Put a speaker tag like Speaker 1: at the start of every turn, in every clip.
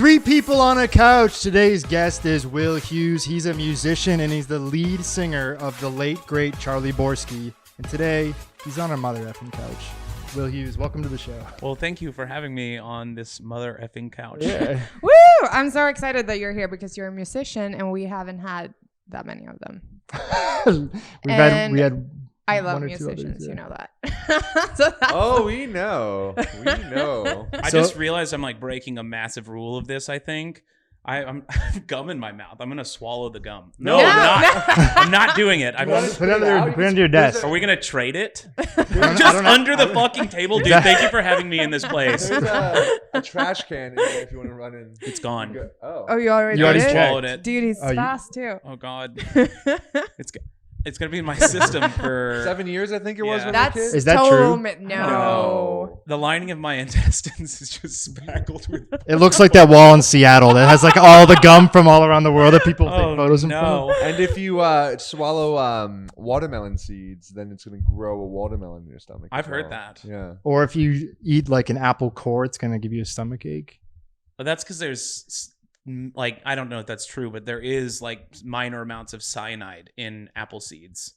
Speaker 1: Three people on a couch. Today's guest is Will Huse. He's a musician and he's the lead singer of the late, great Charlie Borski. And today, he's on our mother effing couch. Will Huse, welcome to the show.
Speaker 2: Well, thank you for having me on this mother effing couch.
Speaker 1: Yeah.
Speaker 3: Woo! I'm so excited that you're here because you're a musician and we haven't had that many of them.
Speaker 1: we had
Speaker 3: I love
Speaker 1: one or two
Speaker 3: musicians,
Speaker 1: others, yeah.
Speaker 3: You know that. So
Speaker 4: Oh, we know. We know.
Speaker 2: I just realized I'm like breaking a massive rule of this, I think. I'm I have gum in my mouth. I'm going to swallow the gum. No, I'm not. I'm not doing it.
Speaker 1: Put it under your desk.
Speaker 2: Are we going to trade it? Just under the fucking table? Dude, thank you for having me in this place.
Speaker 4: There's a trash can in there if you want to run in.
Speaker 2: It's gone.
Speaker 3: Oh, you already did?
Speaker 2: swallowed it.
Speaker 3: Dude, he's fast too.
Speaker 2: Oh, God. It's going to be in my system for
Speaker 4: 7 years, I think it was.
Speaker 2: Yeah.
Speaker 4: When
Speaker 3: That's
Speaker 4: we were kids.
Speaker 1: Is that true?
Speaker 3: No.
Speaker 2: the lining of my intestines is just spackled with.
Speaker 1: It looks like that wall in Seattle that has like all the gum from all around the world that people take photos in front of.
Speaker 2: No.
Speaker 4: And if you swallow watermelon seeds, then it's going to grow a watermelon in your stomach.
Speaker 2: I've heard that.
Speaker 4: Yeah.
Speaker 1: Or if you eat like an apple core, it's going to give you a stomach ache.
Speaker 2: But that's because there's like, I don't know if that's true, but there is like minor amounts of cyanide in apple seeds.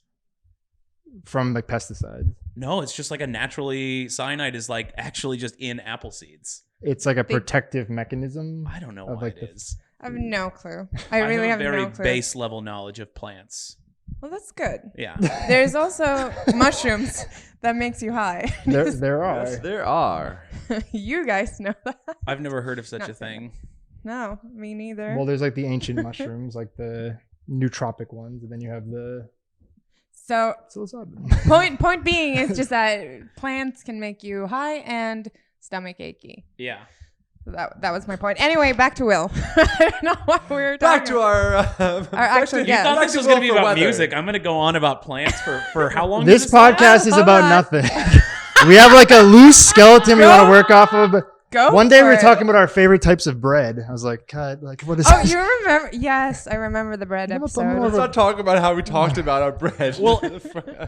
Speaker 1: From like pesticides.
Speaker 2: No, it's just like a naturally, cyanide is like actually just in apple seeds.
Speaker 1: It's like a protective mechanism.
Speaker 2: I don't know
Speaker 1: Of
Speaker 2: why
Speaker 1: like
Speaker 2: it is.
Speaker 3: I have no clue. I really have
Speaker 2: very
Speaker 3: no clue.
Speaker 2: base level knowledge of plants.
Speaker 3: Well, that's good.
Speaker 2: Yeah.
Speaker 3: There's also mushrooms that makes you high.
Speaker 1: There are.
Speaker 4: Yes, there are.
Speaker 3: You guys know that.
Speaker 2: I've never heard of such
Speaker 3: Not
Speaker 2: a thing.
Speaker 3: No, me neither.
Speaker 1: Well, there's like the ancient mushrooms, like the nootropic ones, and then you have the
Speaker 3: So
Speaker 1: psilocybin.
Speaker 3: point being is just that plants can make you high and stomach achy.
Speaker 2: Yeah.
Speaker 3: So that was my point. Anyway, back to Will. I don't know what we were talking
Speaker 4: Back to our
Speaker 3: actual
Speaker 2: You
Speaker 3: guest.
Speaker 2: thought
Speaker 4: Back
Speaker 2: this
Speaker 4: to
Speaker 2: was going to
Speaker 4: Will
Speaker 2: be
Speaker 4: for
Speaker 2: about
Speaker 4: weather.
Speaker 2: music. I'm going to go on about plants for how long?
Speaker 1: This
Speaker 2: does last?
Speaker 1: podcast is
Speaker 3: Hold
Speaker 1: about
Speaker 3: on.
Speaker 1: nothing. We have like a loose skeleton we want to work off of. But
Speaker 3: Go
Speaker 1: one day we
Speaker 3: for
Speaker 1: were
Speaker 3: it.
Speaker 1: talking about our favorite types of bread. I was like, God, like what is
Speaker 3: Oh,
Speaker 1: this?
Speaker 3: you remember? Yes, I remember the bread
Speaker 1: I'm
Speaker 3: episode.
Speaker 1: more
Speaker 4: Let's not talk about how we talked about our bread.
Speaker 2: Well,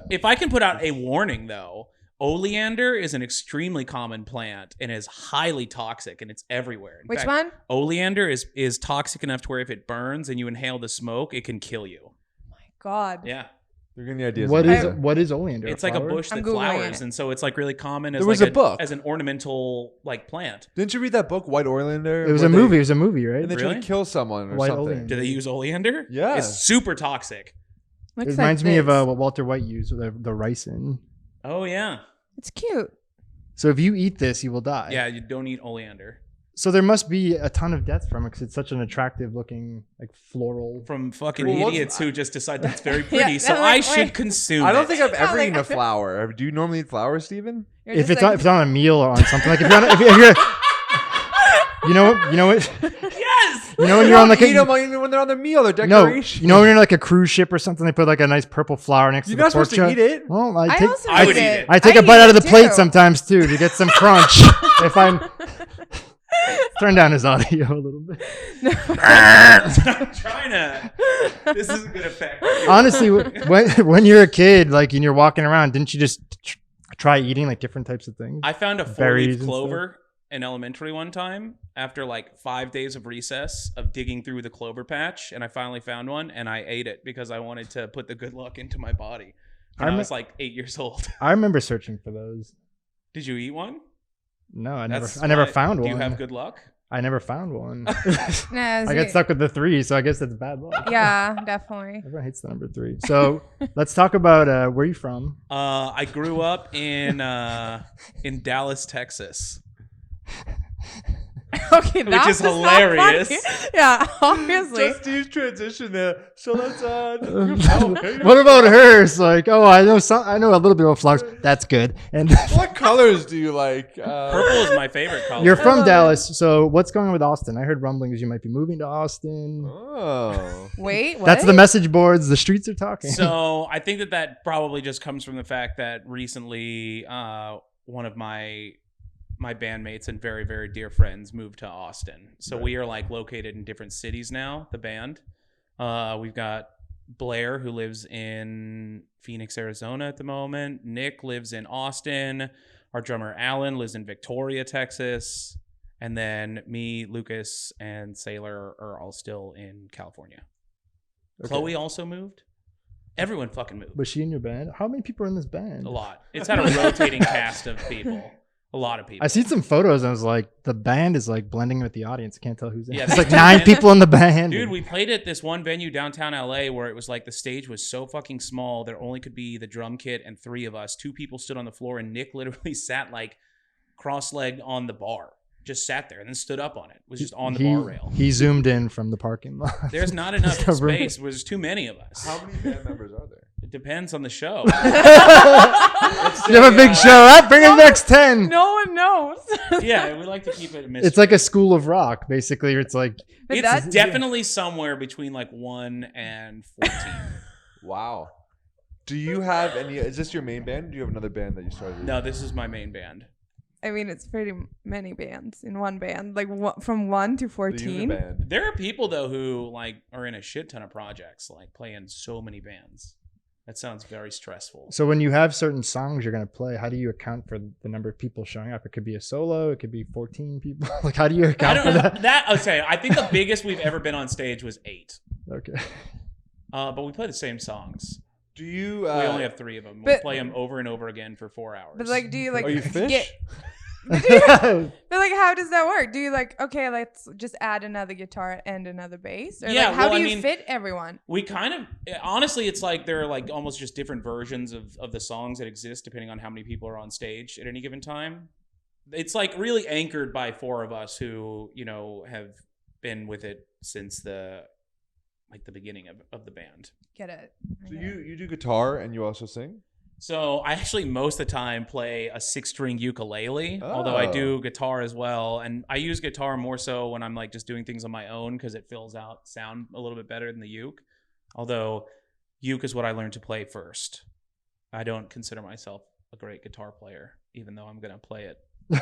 Speaker 2: if I can put out a warning, though, oleander is an extremely common plant and is highly toxic, and it's everywhere. In
Speaker 3: Which
Speaker 2: fact,
Speaker 3: one?
Speaker 2: Oleander is toxic enough to where if it burns and you inhale the smoke, it can kill you.
Speaker 3: God.
Speaker 2: Yeah.
Speaker 4: You're getting ideas.
Speaker 1: What is oleander?
Speaker 2: It's like a bush
Speaker 3: I'm
Speaker 2: that
Speaker 3: Googling
Speaker 2: flowers,
Speaker 3: it.
Speaker 2: and so it's like really common as
Speaker 4: There was
Speaker 2: like
Speaker 4: a book.
Speaker 2: as an ornamental like plant.
Speaker 4: Didn't you read that book, White Oleander?
Speaker 1: It was
Speaker 4: where
Speaker 1: a
Speaker 4: they-
Speaker 1: movie. It was a movie, right?
Speaker 4: And they try
Speaker 2: Really?
Speaker 4: to kill someone or
Speaker 1: White
Speaker 4: something.
Speaker 1: Oleander.
Speaker 2: Do they use oleander?
Speaker 4: Yeah.
Speaker 2: It's super toxic.
Speaker 1: It
Speaker 3: Looks
Speaker 1: reminds
Speaker 3: like
Speaker 1: me of
Speaker 3: this.
Speaker 1: what Walter White used with the ricin.
Speaker 2: Oh yeah.
Speaker 3: It's cute.
Speaker 1: So if you eat this, you will die.
Speaker 2: Yeah, you don't eat oleander.
Speaker 1: So there must be a ton of death from it because it's such an attractive looking, like floral.
Speaker 2: From fucking
Speaker 4: Well, what's-
Speaker 2: idiots who just decide that's very pretty,
Speaker 3: Yeah,
Speaker 2: so
Speaker 3: they're
Speaker 2: I
Speaker 3: like,
Speaker 2: should
Speaker 3: wait.
Speaker 2: consume
Speaker 4: I don't
Speaker 2: it.
Speaker 4: think I've ever
Speaker 3: like-
Speaker 4: eaten a flower. Do you normally eat flowers, Steven?
Speaker 3: You're
Speaker 1: If
Speaker 3: just
Speaker 1: it's on a meal or on something, like if you're on, if you're, you know what,
Speaker 2: Yes.
Speaker 1: you know when
Speaker 4: You
Speaker 1: you're on
Speaker 4: don't
Speaker 1: like
Speaker 4: eat them
Speaker 1: a,
Speaker 4: even when they're on their meal. They're
Speaker 1: no,
Speaker 4: decoration.
Speaker 1: you know when you're on like a cruise ship or something, they put like a nice purple flower next
Speaker 4: You're
Speaker 1: to the
Speaker 4: not
Speaker 1: pork
Speaker 4: supposed to
Speaker 1: chop.
Speaker 4: eat it.
Speaker 1: Well,
Speaker 3: I
Speaker 1: take
Speaker 3: also
Speaker 2: I would
Speaker 3: eat
Speaker 2: eat
Speaker 3: it.
Speaker 2: it.
Speaker 1: I take a
Speaker 3: eat
Speaker 1: bite out of
Speaker 3: it
Speaker 1: the plate
Speaker 3: too.
Speaker 1: sometimes too to get some crunch. If I'm turn down his audio a little bit.
Speaker 2: I'm trying to. This isn't gonna affect.
Speaker 1: Honestly, when you're a kid, like and you're walking around, didn't you just try eating like different types of things?
Speaker 2: I found a
Speaker 1: Berries
Speaker 2: 4-leaf
Speaker 1: and
Speaker 2: clover in elementary one time after like 5 days of recess of digging through the clover patch, and I finally found one and I ate it because I wanted to put the good luck into my body. And I was like 8 years old.
Speaker 1: I remember searching for those.
Speaker 2: Did you eat one?
Speaker 1: No, I
Speaker 2: That's
Speaker 1: never
Speaker 2: why-
Speaker 1: found
Speaker 2: Do
Speaker 1: one.
Speaker 2: you have good luck?
Speaker 1: I never found one.
Speaker 3: Nah,
Speaker 1: I got stuck with the 3, so I guess that's bad luck.
Speaker 3: Yeah, definitely.
Speaker 1: Everyone hates the number 3. So let's talk about where you from.
Speaker 2: I grew up in Dallas, Texas.
Speaker 3: Okay,
Speaker 2: Which
Speaker 3: that's
Speaker 2: is
Speaker 3: just not
Speaker 2: hilarious.
Speaker 3: funny. Yeah, obviously.
Speaker 4: Just Steve's transition there. So let's
Speaker 1: What about hers? Like, oh, I know a little bit about flowers. That's good. And
Speaker 4: What colors do you like?
Speaker 2: Purple is my favorite color.
Speaker 1: you're from
Speaker 3: love
Speaker 1: Dallas, so what's going on with Austin? I heard rumblings you might be moving to Austin.
Speaker 4: Oh.
Speaker 3: Wait, what?
Speaker 1: That's the message boards. The streets are talking.
Speaker 2: So I think that probably just comes from the fact that recently one of my bandmates and very, very dear friends moved to Austin. So we are like located in different cities now, the band. We've got Blair, who lives in Phoenix, Arizona at the moment. Nick lives in Austin. Our drummer Alan lives in Victoria, Texas. And then me, Lucas, and Sailor are all still in California.
Speaker 1: Okay.
Speaker 2: Chloe also moved. Everyone fucking moved.
Speaker 1: Was she in your band? How many people are in this band?
Speaker 2: A lot. It's had a rotating cast of people. A lot of people.
Speaker 1: I seen some photos and I was like, the band is like blending with the audience. I can't tell who's in.
Speaker 2: Yeah,
Speaker 1: It's like 9 people in the band.
Speaker 2: Dude, we played at this one venue downtown LA where it was like the stage was so fucking small there only could be the drum kit and 3 of us. 2 people stood on the floor and Nick literally sat like cross-legged on the bar. Just sat there and then stood up on it. Was just on the bar rail.
Speaker 1: He zoomed in from the parking lot.
Speaker 2: There's not enough space. There's too many of us.
Speaker 4: How many band members are there?
Speaker 2: It depends on the show.
Speaker 1: You have a big show. Bring in the next 10.
Speaker 3: No one knows.
Speaker 2: Yeah, we like to keep it a mystery.
Speaker 1: It's like a school of rock, basically. It's like
Speaker 3: But
Speaker 2: It's
Speaker 3: that's
Speaker 2: definitely somewhere between like 1 and 14.
Speaker 4: Wow. Do you have any? Is this your main band? Or do you have another band that you started?
Speaker 2: No, this is my main band.
Speaker 3: I mean, it's pretty many bands in one band, like from 1 to
Speaker 4: The
Speaker 3: 14.
Speaker 4: unit band.
Speaker 2: There are people though who like are in a shit ton of projects, like playing so many bands. That sounds very stressful.
Speaker 1: so. When you have certain songs you're gonna play, how do you account for the number of people showing up? It could be a solo. It could be 14 people. Like, how do you
Speaker 2: I
Speaker 1: account
Speaker 2: don't
Speaker 1: for
Speaker 2: know.
Speaker 1: that?
Speaker 2: That okay. I think the biggest we've ever been on stage was 8.
Speaker 1: Okay.
Speaker 2: But we play the same songs.
Speaker 4: Do you?
Speaker 2: We only have 3 of them. We
Speaker 3: but-
Speaker 2: play them over and over again for 4 hours.
Speaker 3: But like, do you like?
Speaker 4: Are you fish?
Speaker 3: get- But like, how does that work? Do you like, okay, let's just add another guitar and another bass? Or
Speaker 2: Yeah,
Speaker 3: like, how
Speaker 2: well,
Speaker 3: do
Speaker 2: I
Speaker 3: you
Speaker 2: mean-
Speaker 3: fit everyone?
Speaker 2: we kind of honestly, it's like there are like almost just different versions of the songs that exist depending on how many people are on stage at any given time. It's like really anchored by 4 of us who, you know, have been with it since the beginning of the band.
Speaker 3: Get it?
Speaker 4: So you do guitar and you also sing?
Speaker 2: So I actually most of the time play a 6-string ukulele, although I do guitar as well. And I use guitar more so when I'm like just doing things on my own because it fills out sound a little bit better than the uke. Although uke is what I learned to play first. I don't consider myself a great guitar player, even though I'm gonna play it.
Speaker 4: You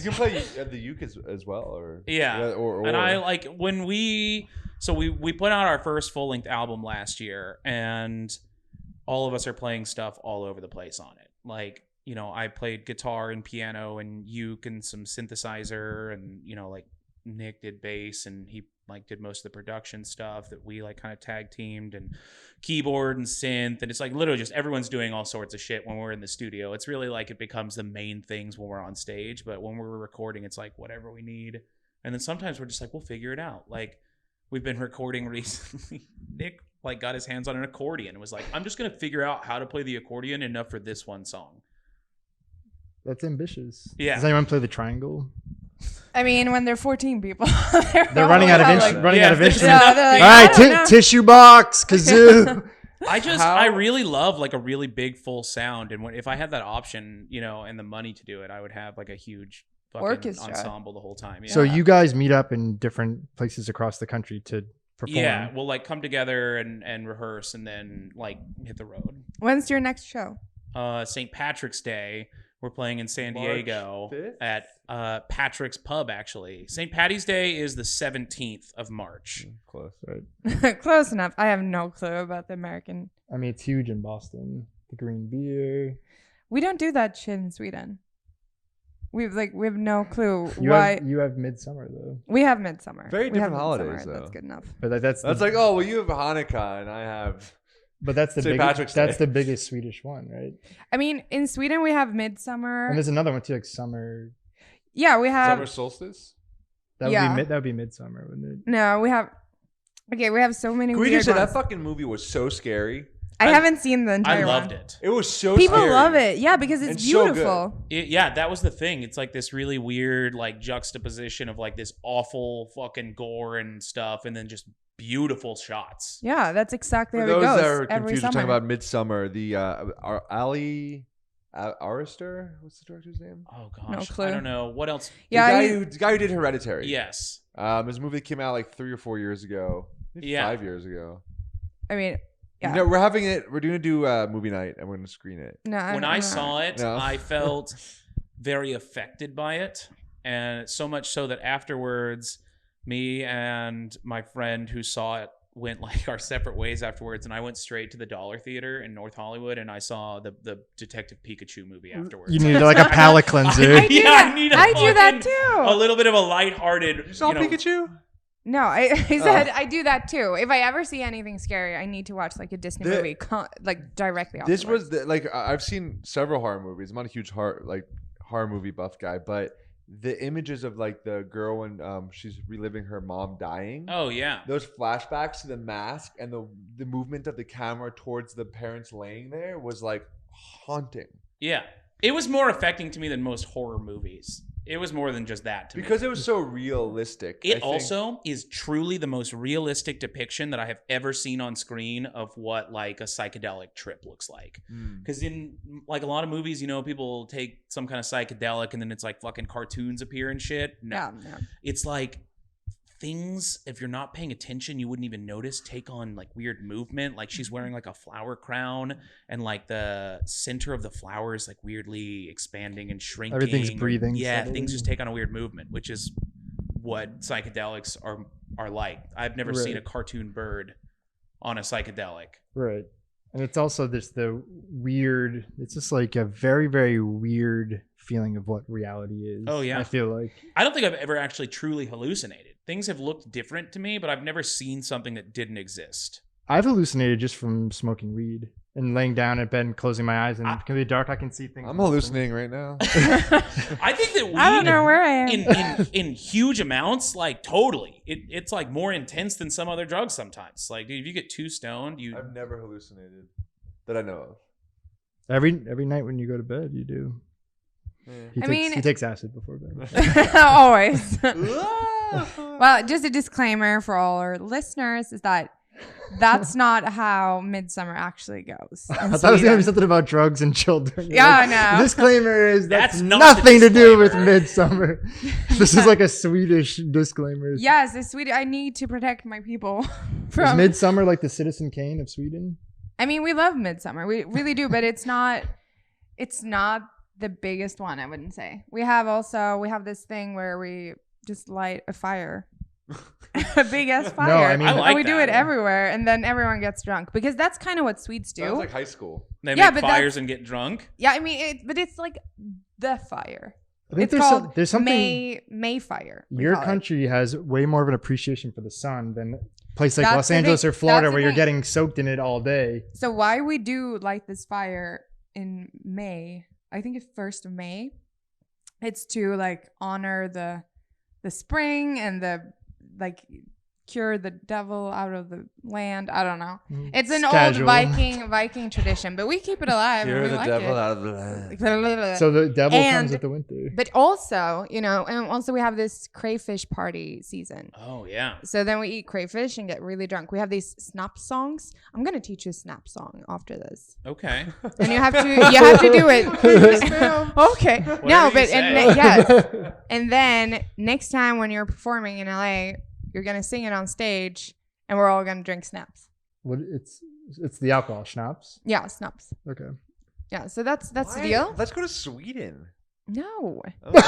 Speaker 4: can play the uke as well, or
Speaker 2: Yeah.
Speaker 4: or.
Speaker 2: And I like when we put out our first full-length album last year, and all of us are playing stuff all over the place on it. Like, you know, I played guitar and piano and uke and some synthesizer, and, you know, like Nick did bass and he like did most of the production stuff that we like kind of tag teamed, and keyboard and synth. And it's like literally just everyone's doing all sorts of shit when we're in the studio. It's really like it becomes the main things when we're on stage, but when we're recording, it's like whatever we need. And then sometimes we're just like, we'll figure it out. Like we've been recording recently. Nick like got his hands on an accordion and was like, I'm just gonna figure out how to play the accordion enough for this one song.
Speaker 1: That's ambitious.
Speaker 2: Yeah.
Speaker 1: Does anyone play the triangle?
Speaker 3: I mean, when they're 14 people,
Speaker 1: They're running out of
Speaker 3: instruments.
Speaker 1: running
Speaker 2: Yeah,
Speaker 1: out of
Speaker 2: there's
Speaker 1: instruments.
Speaker 2: enough
Speaker 3: they're like,
Speaker 1: All
Speaker 3: I
Speaker 1: right,
Speaker 3: don't know.
Speaker 1: tissue box, kazoo.
Speaker 2: I really love like a really big full sound, and if I had that option, you know, and the money to do it, I would have like a huge fucking
Speaker 3: Orchestra.
Speaker 2: ensemble the whole time. Yeah.
Speaker 1: So you guys meet up in different places across the country to perform.
Speaker 2: Yeah, we'll like come together and rehearse and then like hit the road.
Speaker 3: When's your next show?
Speaker 2: St. Patrick's Day, we're playing in San
Speaker 4: March
Speaker 2: Diego
Speaker 4: 5th?
Speaker 2: at Patrick's Pub, actually. St. Patty's Day is the 17th of March.
Speaker 4: Close.
Speaker 1: Right.
Speaker 3: Close enough. I have no clue about the American.
Speaker 1: I mean, it's huge in Boston. The green beer.
Speaker 3: We don't do that shit in Sweden. We have no clue
Speaker 1: You
Speaker 3: why.
Speaker 1: have, you have midsummer though.
Speaker 3: We have midsummer.
Speaker 4: Very
Speaker 3: We have
Speaker 4: different holidays,
Speaker 3: Midsummer.
Speaker 4: though.
Speaker 3: That's good enough.
Speaker 1: But that's
Speaker 4: That's like, oh, well, you have Hanukkah and I have.
Speaker 1: but that's the
Speaker 4: St.
Speaker 1: biggest.
Speaker 4: Patrick's
Speaker 1: That's
Speaker 4: Day.
Speaker 1: the biggest Swedish one, right?
Speaker 3: I mean, in Sweden we have midsummer.
Speaker 1: And there's another one too, like summer.
Speaker 3: Yeah, we have.
Speaker 4: Summer solstice?
Speaker 1: That would
Speaker 3: Yeah.
Speaker 1: be that would be midsummer, wouldn't it?
Speaker 3: No, we have. Okay, we have so many.
Speaker 4: Can we
Speaker 3: weird
Speaker 4: just say that
Speaker 3: ones.
Speaker 4: fucking movie was so scary?
Speaker 3: I haven't seen the
Speaker 2: I
Speaker 3: entire
Speaker 2: loved
Speaker 3: one.
Speaker 2: it.
Speaker 4: It was so
Speaker 3: People
Speaker 4: scary.
Speaker 3: love it. Yeah, because it's
Speaker 4: And so good.
Speaker 3: beautiful.
Speaker 2: Yeah, that was the thing. It's like this really weird like juxtaposition of like this awful fucking gore and stuff, and then just beautiful shots.
Speaker 3: Yeah, that's exactly
Speaker 4: For
Speaker 3: how it
Speaker 4: those
Speaker 3: goes.
Speaker 4: that are
Speaker 3: every
Speaker 4: confused, we're
Speaker 3: summer.
Speaker 4: talking about Midsummer. The Ali Arister, what's the director's name?
Speaker 2: Oh
Speaker 3: No
Speaker 2: gosh,
Speaker 3: clue.
Speaker 2: I don't know what else.
Speaker 3: Yeah,
Speaker 4: the guy who did Hereditary.
Speaker 2: Yes,
Speaker 4: It was a movie that came out like 3 or 4 years ago. Maybe
Speaker 2: Yeah.
Speaker 4: 5 years ago.
Speaker 3: I mean, yeah.
Speaker 4: No, we're having it. We're going to do a movie night and we're going to screen it.
Speaker 3: No,
Speaker 2: when I saw it,
Speaker 4: No.
Speaker 2: I felt very affected by it, and so much so that afterwards, me and my friend who saw it went like our separate ways afterwards, and I went straight to the Dollar Theater in North Hollywood, and I saw the Detective Pikachu movie afterwards.
Speaker 1: You needed like a palate cleanser.
Speaker 3: I do that.
Speaker 2: I need
Speaker 3: I do that too.
Speaker 2: a little bit of a lighthearted.
Speaker 4: You saw Pikachu?
Speaker 3: No, I said I do that too. If I ever see anything scary, I need to watch like a Disney movie, like directly.
Speaker 4: This
Speaker 3: afterwards.
Speaker 4: was like I've seen several horror movies. I'm not a huge horror movie buff guy, but the images of like the girl when she's reliving her mom dying.
Speaker 2: Oh yeah,
Speaker 4: those flashbacks to the mask and the movement of the camera towards the parents laying there was like haunting.
Speaker 2: Yeah, it was more affecting to me than most horror movies. It was more than just that to me.
Speaker 4: Because it was so realistic.
Speaker 2: It also is truly the most realistic depiction that I have ever seen on screen of what like a psychedelic trip looks like. Because in like a lot of movies, you know, people take some kind of psychedelic and then it's like fucking cartoons appear and shit. No.
Speaker 3: Yeah.
Speaker 2: It's like things, if you're not paying attention, you wouldn't even notice, take on like weird movement. Like she's wearing like a flower crown and like the center of the flower is like weirdly expanding and shrinking.
Speaker 1: Everything's breathing.
Speaker 2: Yeah,
Speaker 1: subtly.
Speaker 2: things just take on a weird movement, which is what psychedelics are like. I've never seen a cartoon bird on a psychedelic.
Speaker 1: Right. And it's also this the weird, it's just like a very, very weird feeling of what reality is.
Speaker 2: Oh, yeah.
Speaker 1: I feel like.
Speaker 2: I don't think I've ever actually truly hallucinated. Things have looked different to me, but I've never seen something that didn't exist.
Speaker 1: I've hallucinated just from smoking weed and laying down in bed and closing my eyes, and it can be dark. I can see things.
Speaker 4: I'm hallucinating right now.
Speaker 2: I think that weed,
Speaker 3: I don't know where I am.
Speaker 2: in huge amounts, like totally, it's like more intense than some other drugs sometimes. Like, dude, if you get too stoned,
Speaker 4: I've never hallucinated that I know of.
Speaker 1: Every night when you go to bed, you do.
Speaker 4: Yeah.
Speaker 1: He takes acid before bed.
Speaker 3: Always. Well, just a disclaimer for all our listeners is that that's not how Midsummer actually goes.
Speaker 1: I thought it was going to be something about drugs and children.
Speaker 3: Yeah, I know.
Speaker 1: The disclaimer is that's
Speaker 2: not
Speaker 1: nothing
Speaker 2: the
Speaker 1: to do with
Speaker 2: disclaimer.
Speaker 1: Midsummer. This is like a Swedish disclaimer.
Speaker 3: Yes, it's sweet. I need to protect my people
Speaker 1: Is
Speaker 3: from.
Speaker 1: Midsummer like the Citizen Kane of Sweden?
Speaker 3: I mean, we love Midsummer. We really do, but it's not the biggest one, I wouldn't say. We have this thing where we just light a fire. A big ass fire.
Speaker 1: No, I mean,
Speaker 2: I like
Speaker 3: and we
Speaker 2: that.
Speaker 3: do it everywhere, and then everyone gets drunk because that's kind of what Swedes do.
Speaker 4: That was like high school.
Speaker 2: they
Speaker 3: Yeah,
Speaker 2: make
Speaker 3: but
Speaker 2: fires and get drunk.
Speaker 3: Yeah, I mean, but it's like the fire.
Speaker 1: I think
Speaker 3: It's called
Speaker 1: there's something.
Speaker 3: May fire. we
Speaker 1: Your
Speaker 3: call it.
Speaker 1: country has way more of an appreciation for the sun than a place like
Speaker 3: That's
Speaker 1: Los
Speaker 3: the
Speaker 1: Angeles
Speaker 3: thing.
Speaker 1: or Florida
Speaker 3: That's the
Speaker 1: where you're
Speaker 3: thing.
Speaker 1: getting soaked in it all day.
Speaker 3: So why we do light this fire in May? I think it's 1st of May. It's to like honor the spring and the like cure the devil out of the land. I don't know. It's an
Speaker 1: Casual.
Speaker 3: old Viking tradition, but we keep it alive. and we like it.
Speaker 4: out of the land.
Speaker 1: So the devil
Speaker 3: And-
Speaker 1: comes with the winter.
Speaker 3: But also, and also we have this crayfish party season.
Speaker 2: Oh yeah.
Speaker 3: So then we eat crayfish and get really drunk. We have these snap songs. I'm gonna teach you a snap song after this,
Speaker 2: Okay.
Speaker 3: and you have to do it. Okay. No,
Speaker 2: you
Speaker 3: but
Speaker 2: say.
Speaker 3: yes. And then next time when you're performing in LA, you're gonna sing it on stage, and we're all gonna drink snaps.
Speaker 1: What it's the alcohol schnapps.
Speaker 3: Yeah, snaps.
Speaker 1: Okay.
Speaker 3: Yeah. So that's the deal.
Speaker 4: Let's go to Sweden.
Speaker 3: No,
Speaker 4: Okay.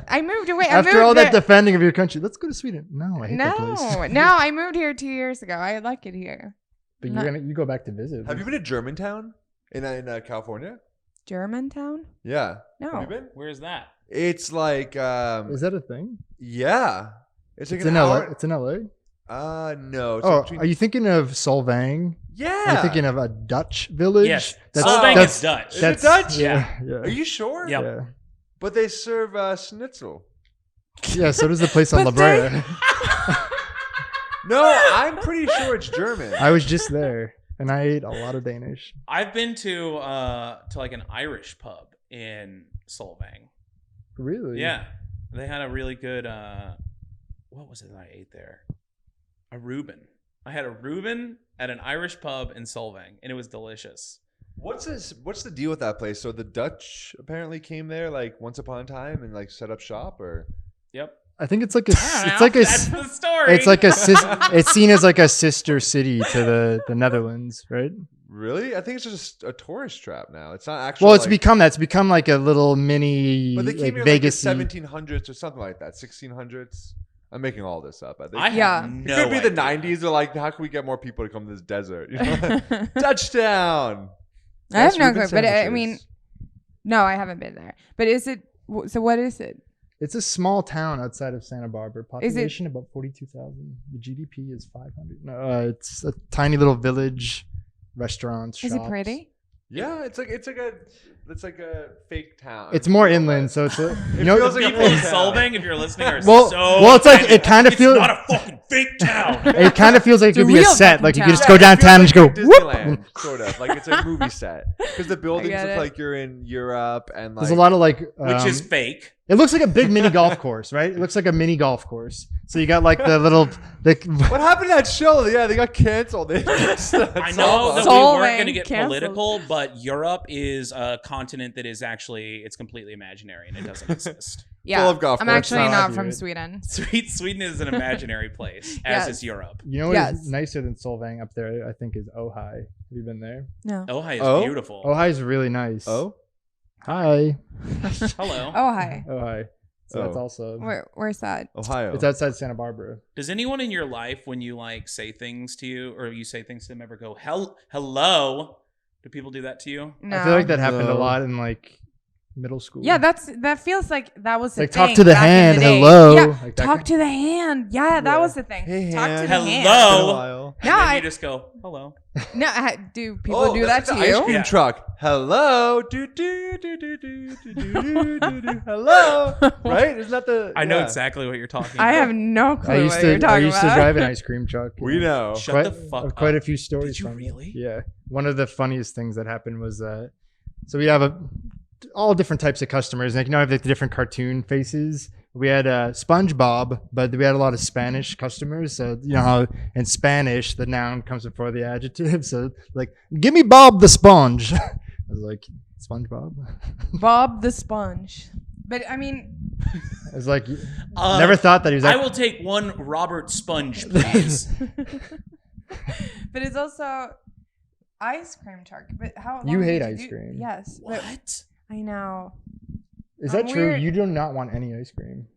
Speaker 3: I moved away.
Speaker 1: After all that defending of your country, let's go to Sweden. No, I hate that place.
Speaker 3: No, I moved here 2 years ago. I like it here.
Speaker 1: But
Speaker 3: No.
Speaker 1: you go back to visit.
Speaker 4: Have you been to Germantown in California?
Speaker 3: Germantown?
Speaker 4: Yeah.
Speaker 3: No.
Speaker 4: Have you been?
Speaker 2: Where's that?
Speaker 4: It's like
Speaker 1: Is that a thing?
Speaker 4: yeah. It's like
Speaker 1: It's
Speaker 4: an
Speaker 1: in LA.
Speaker 4: hour.
Speaker 1: It's in LA.
Speaker 4: No. It's
Speaker 1: Oh,
Speaker 4: between-
Speaker 1: are you thinking of Solvang?
Speaker 4: yeah.
Speaker 1: Are you thinking of a Dutch village?
Speaker 2: Yes.
Speaker 1: That's,
Speaker 2: Solvang
Speaker 1: that's,
Speaker 2: is Dutch.
Speaker 4: Is it Dutch?
Speaker 1: Yeah.
Speaker 4: Are you sure?
Speaker 2: Yep.
Speaker 1: Yeah.
Speaker 4: But they serve schnitzel.
Speaker 1: Yeah. So does the place on La
Speaker 3: But they-
Speaker 1: Brea.
Speaker 4: No, I'm pretty sure it's German.
Speaker 1: I was just there, and I ate a lot of Danish.
Speaker 2: I've been to like an Irish pub in Solvang.
Speaker 1: Really?
Speaker 2: Yeah. They had a really good what was it that I ate there? A Reuben. I had a Reuben at an Irish pub in Solvang, and it was delicious.
Speaker 4: What's this? What's the deal with that place? So the Dutch apparently came there like once upon a time and like set up shop, or
Speaker 2: Yep.
Speaker 1: I think it's like a.
Speaker 2: I don't
Speaker 1: It's
Speaker 2: know.
Speaker 1: like a.
Speaker 2: That's the story.
Speaker 1: It's like a. It's seen as like a sister city to the Netherlands, right?
Speaker 4: really? I think it's just a tourist trap now. It's not actually.
Speaker 1: Well, it's become that. It's become like a little mini
Speaker 4: But they came
Speaker 1: like
Speaker 4: here
Speaker 1: Vegas.
Speaker 4: like the 1700s or something like that, 1600s. I'm making all this up. I think.
Speaker 2: I have
Speaker 3: Yeah.
Speaker 2: no
Speaker 4: it could be the
Speaker 2: idea.
Speaker 4: 90s. They're like, how can we get more people to come to this desert? You know? Touchdown.
Speaker 3: I have
Speaker 4: Yes,
Speaker 3: no
Speaker 4: Reuben
Speaker 3: clue, but I
Speaker 4: sandwiches.
Speaker 3: mean, no, I haven't been there. But is it? So what is it?
Speaker 1: It's a small town outside of Santa Barbara.
Speaker 3: Is it-
Speaker 1: Population about 42,000. The GDP is 500. No, it's a tiny little village, restaurants,
Speaker 3: Is
Speaker 1: shops.
Speaker 3: it pretty?
Speaker 4: Yeah, it's like a fake town.
Speaker 1: It's more inland, so it's a,
Speaker 4: It
Speaker 1: you know.
Speaker 4: feels like a
Speaker 2: People in
Speaker 4: fake town.
Speaker 2: Solvang, if you're listening, are
Speaker 1: Well-
Speaker 2: so.
Speaker 1: well, it's like- it
Speaker 2: offended.
Speaker 1: kinda
Speaker 2: It's
Speaker 1: feels-
Speaker 2: not a fucking fake town.
Speaker 1: It kind of feels like it
Speaker 3: It's a
Speaker 1: could be a
Speaker 3: real
Speaker 1: set.
Speaker 3: fucking
Speaker 1: Like you
Speaker 3: town.
Speaker 1: could just
Speaker 4: Yeah,
Speaker 1: go
Speaker 4: it feels
Speaker 1: downtown and
Speaker 4: like
Speaker 1: just go
Speaker 4: you're
Speaker 1: whoop.
Speaker 4: Disneyland, sort of like it's a movie set because the buildings
Speaker 3: get
Speaker 4: look
Speaker 3: it.
Speaker 4: like you're in Europe and like
Speaker 1: There's a lot of like,
Speaker 2: Which is fake.
Speaker 1: it looks like a big mini golf course, right? It looks like a mini golf course. So you got like the little,
Speaker 4: What happened to that show? Yeah, they got canceled.
Speaker 2: I know that we
Speaker 3: Solvang
Speaker 2: weren't going to get
Speaker 3: canceled.
Speaker 2: political, but Europe is a continent that is actually, it's completely imaginary and it doesn't exist.
Speaker 3: Yeah.
Speaker 4: of golf
Speaker 3: I'm
Speaker 4: courses.
Speaker 3: actually
Speaker 1: How
Speaker 3: not
Speaker 1: accurate.
Speaker 3: from Sweden.
Speaker 2: Sweden is an imaginary place, as
Speaker 3: Yes.
Speaker 2: is Europe.
Speaker 1: You know what
Speaker 3: Yes.
Speaker 1: is nicer than Solvang up there? I think is Ojai. Have you been there?
Speaker 3: No.
Speaker 2: Ojai is
Speaker 4: Oh?
Speaker 2: beautiful.
Speaker 1: Ojai is really nice.
Speaker 4: Oh,
Speaker 1: Hi.
Speaker 2: Hello.
Speaker 3: Oh, hi.
Speaker 1: Ojai. So that's
Speaker 4: Oh.
Speaker 1: also.
Speaker 3: Where's that?
Speaker 4: Ohio.
Speaker 1: It's outside Santa Barbara.
Speaker 2: Does anyone in your life, when you like say things to you or you say things to them, ever go, hello? Do people do that to you?
Speaker 3: No.
Speaker 1: I feel like that happened a
Speaker 4: No.
Speaker 1: lot in like middle school.
Speaker 3: Yeah, that feels like that was the
Speaker 1: like
Speaker 3: thing
Speaker 1: talk to the
Speaker 3: back in
Speaker 1: hand.
Speaker 3: day.
Speaker 1: Hello.
Speaker 3: Yeah,
Speaker 1: Like that
Speaker 3: talk
Speaker 1: kind-
Speaker 3: to the hand. Yeah, that
Speaker 1: Yeah.
Speaker 3: was the thing.
Speaker 4: Hey,
Speaker 3: talk to
Speaker 4: hand.
Speaker 3: the
Speaker 2: Hello.
Speaker 3: hand.
Speaker 4: Been a while.
Speaker 2: And
Speaker 3: No,
Speaker 2: then
Speaker 3: I-
Speaker 2: you just go, hello.
Speaker 3: No, do people
Speaker 4: Oh,
Speaker 3: do
Speaker 4: that's
Speaker 3: that to
Speaker 4: the
Speaker 3: you?
Speaker 4: Ice cream
Speaker 2: Yeah.
Speaker 4: truck. Hello. Do do do do do do do do do. Hello. Right? Isn't that the?
Speaker 2: I know
Speaker 4: yeah.
Speaker 2: exactly what you're talking about.
Speaker 3: I have no clue
Speaker 1: I used
Speaker 3: what you're
Speaker 1: to. I
Speaker 3: talking
Speaker 1: used to
Speaker 3: about.
Speaker 1: drive an ice cream truck.
Speaker 4: We know.
Speaker 2: Shut
Speaker 1: quite,
Speaker 2: the fuck up.
Speaker 1: quite a few stories.
Speaker 2: Did you
Speaker 1: from it.
Speaker 2: really?
Speaker 1: Yeah. One of the funniest things that happened was so we have all different types of customers. Like, you know, I have like the different cartoon faces. We had SpongeBob, but we had a lot of Spanish customers. So you know how in Spanish the noun comes before the adjective. So like, give me Bob the sponge. I was like, SpongeBob.
Speaker 3: Bob the Sponge. But I mean,
Speaker 1: I was like, never thought that he was.
Speaker 2: I
Speaker 1: Like,
Speaker 2: will take one Robert Sponge, please.
Speaker 3: but it's also ice cream truck. But how long
Speaker 1: You
Speaker 3: did
Speaker 1: hate
Speaker 3: do-
Speaker 1: ice cream.
Speaker 3: Yes. but
Speaker 2: What?
Speaker 3: I know.
Speaker 1: Is that
Speaker 3: I'm
Speaker 1: true?
Speaker 3: weird.
Speaker 1: You do not want any ice cream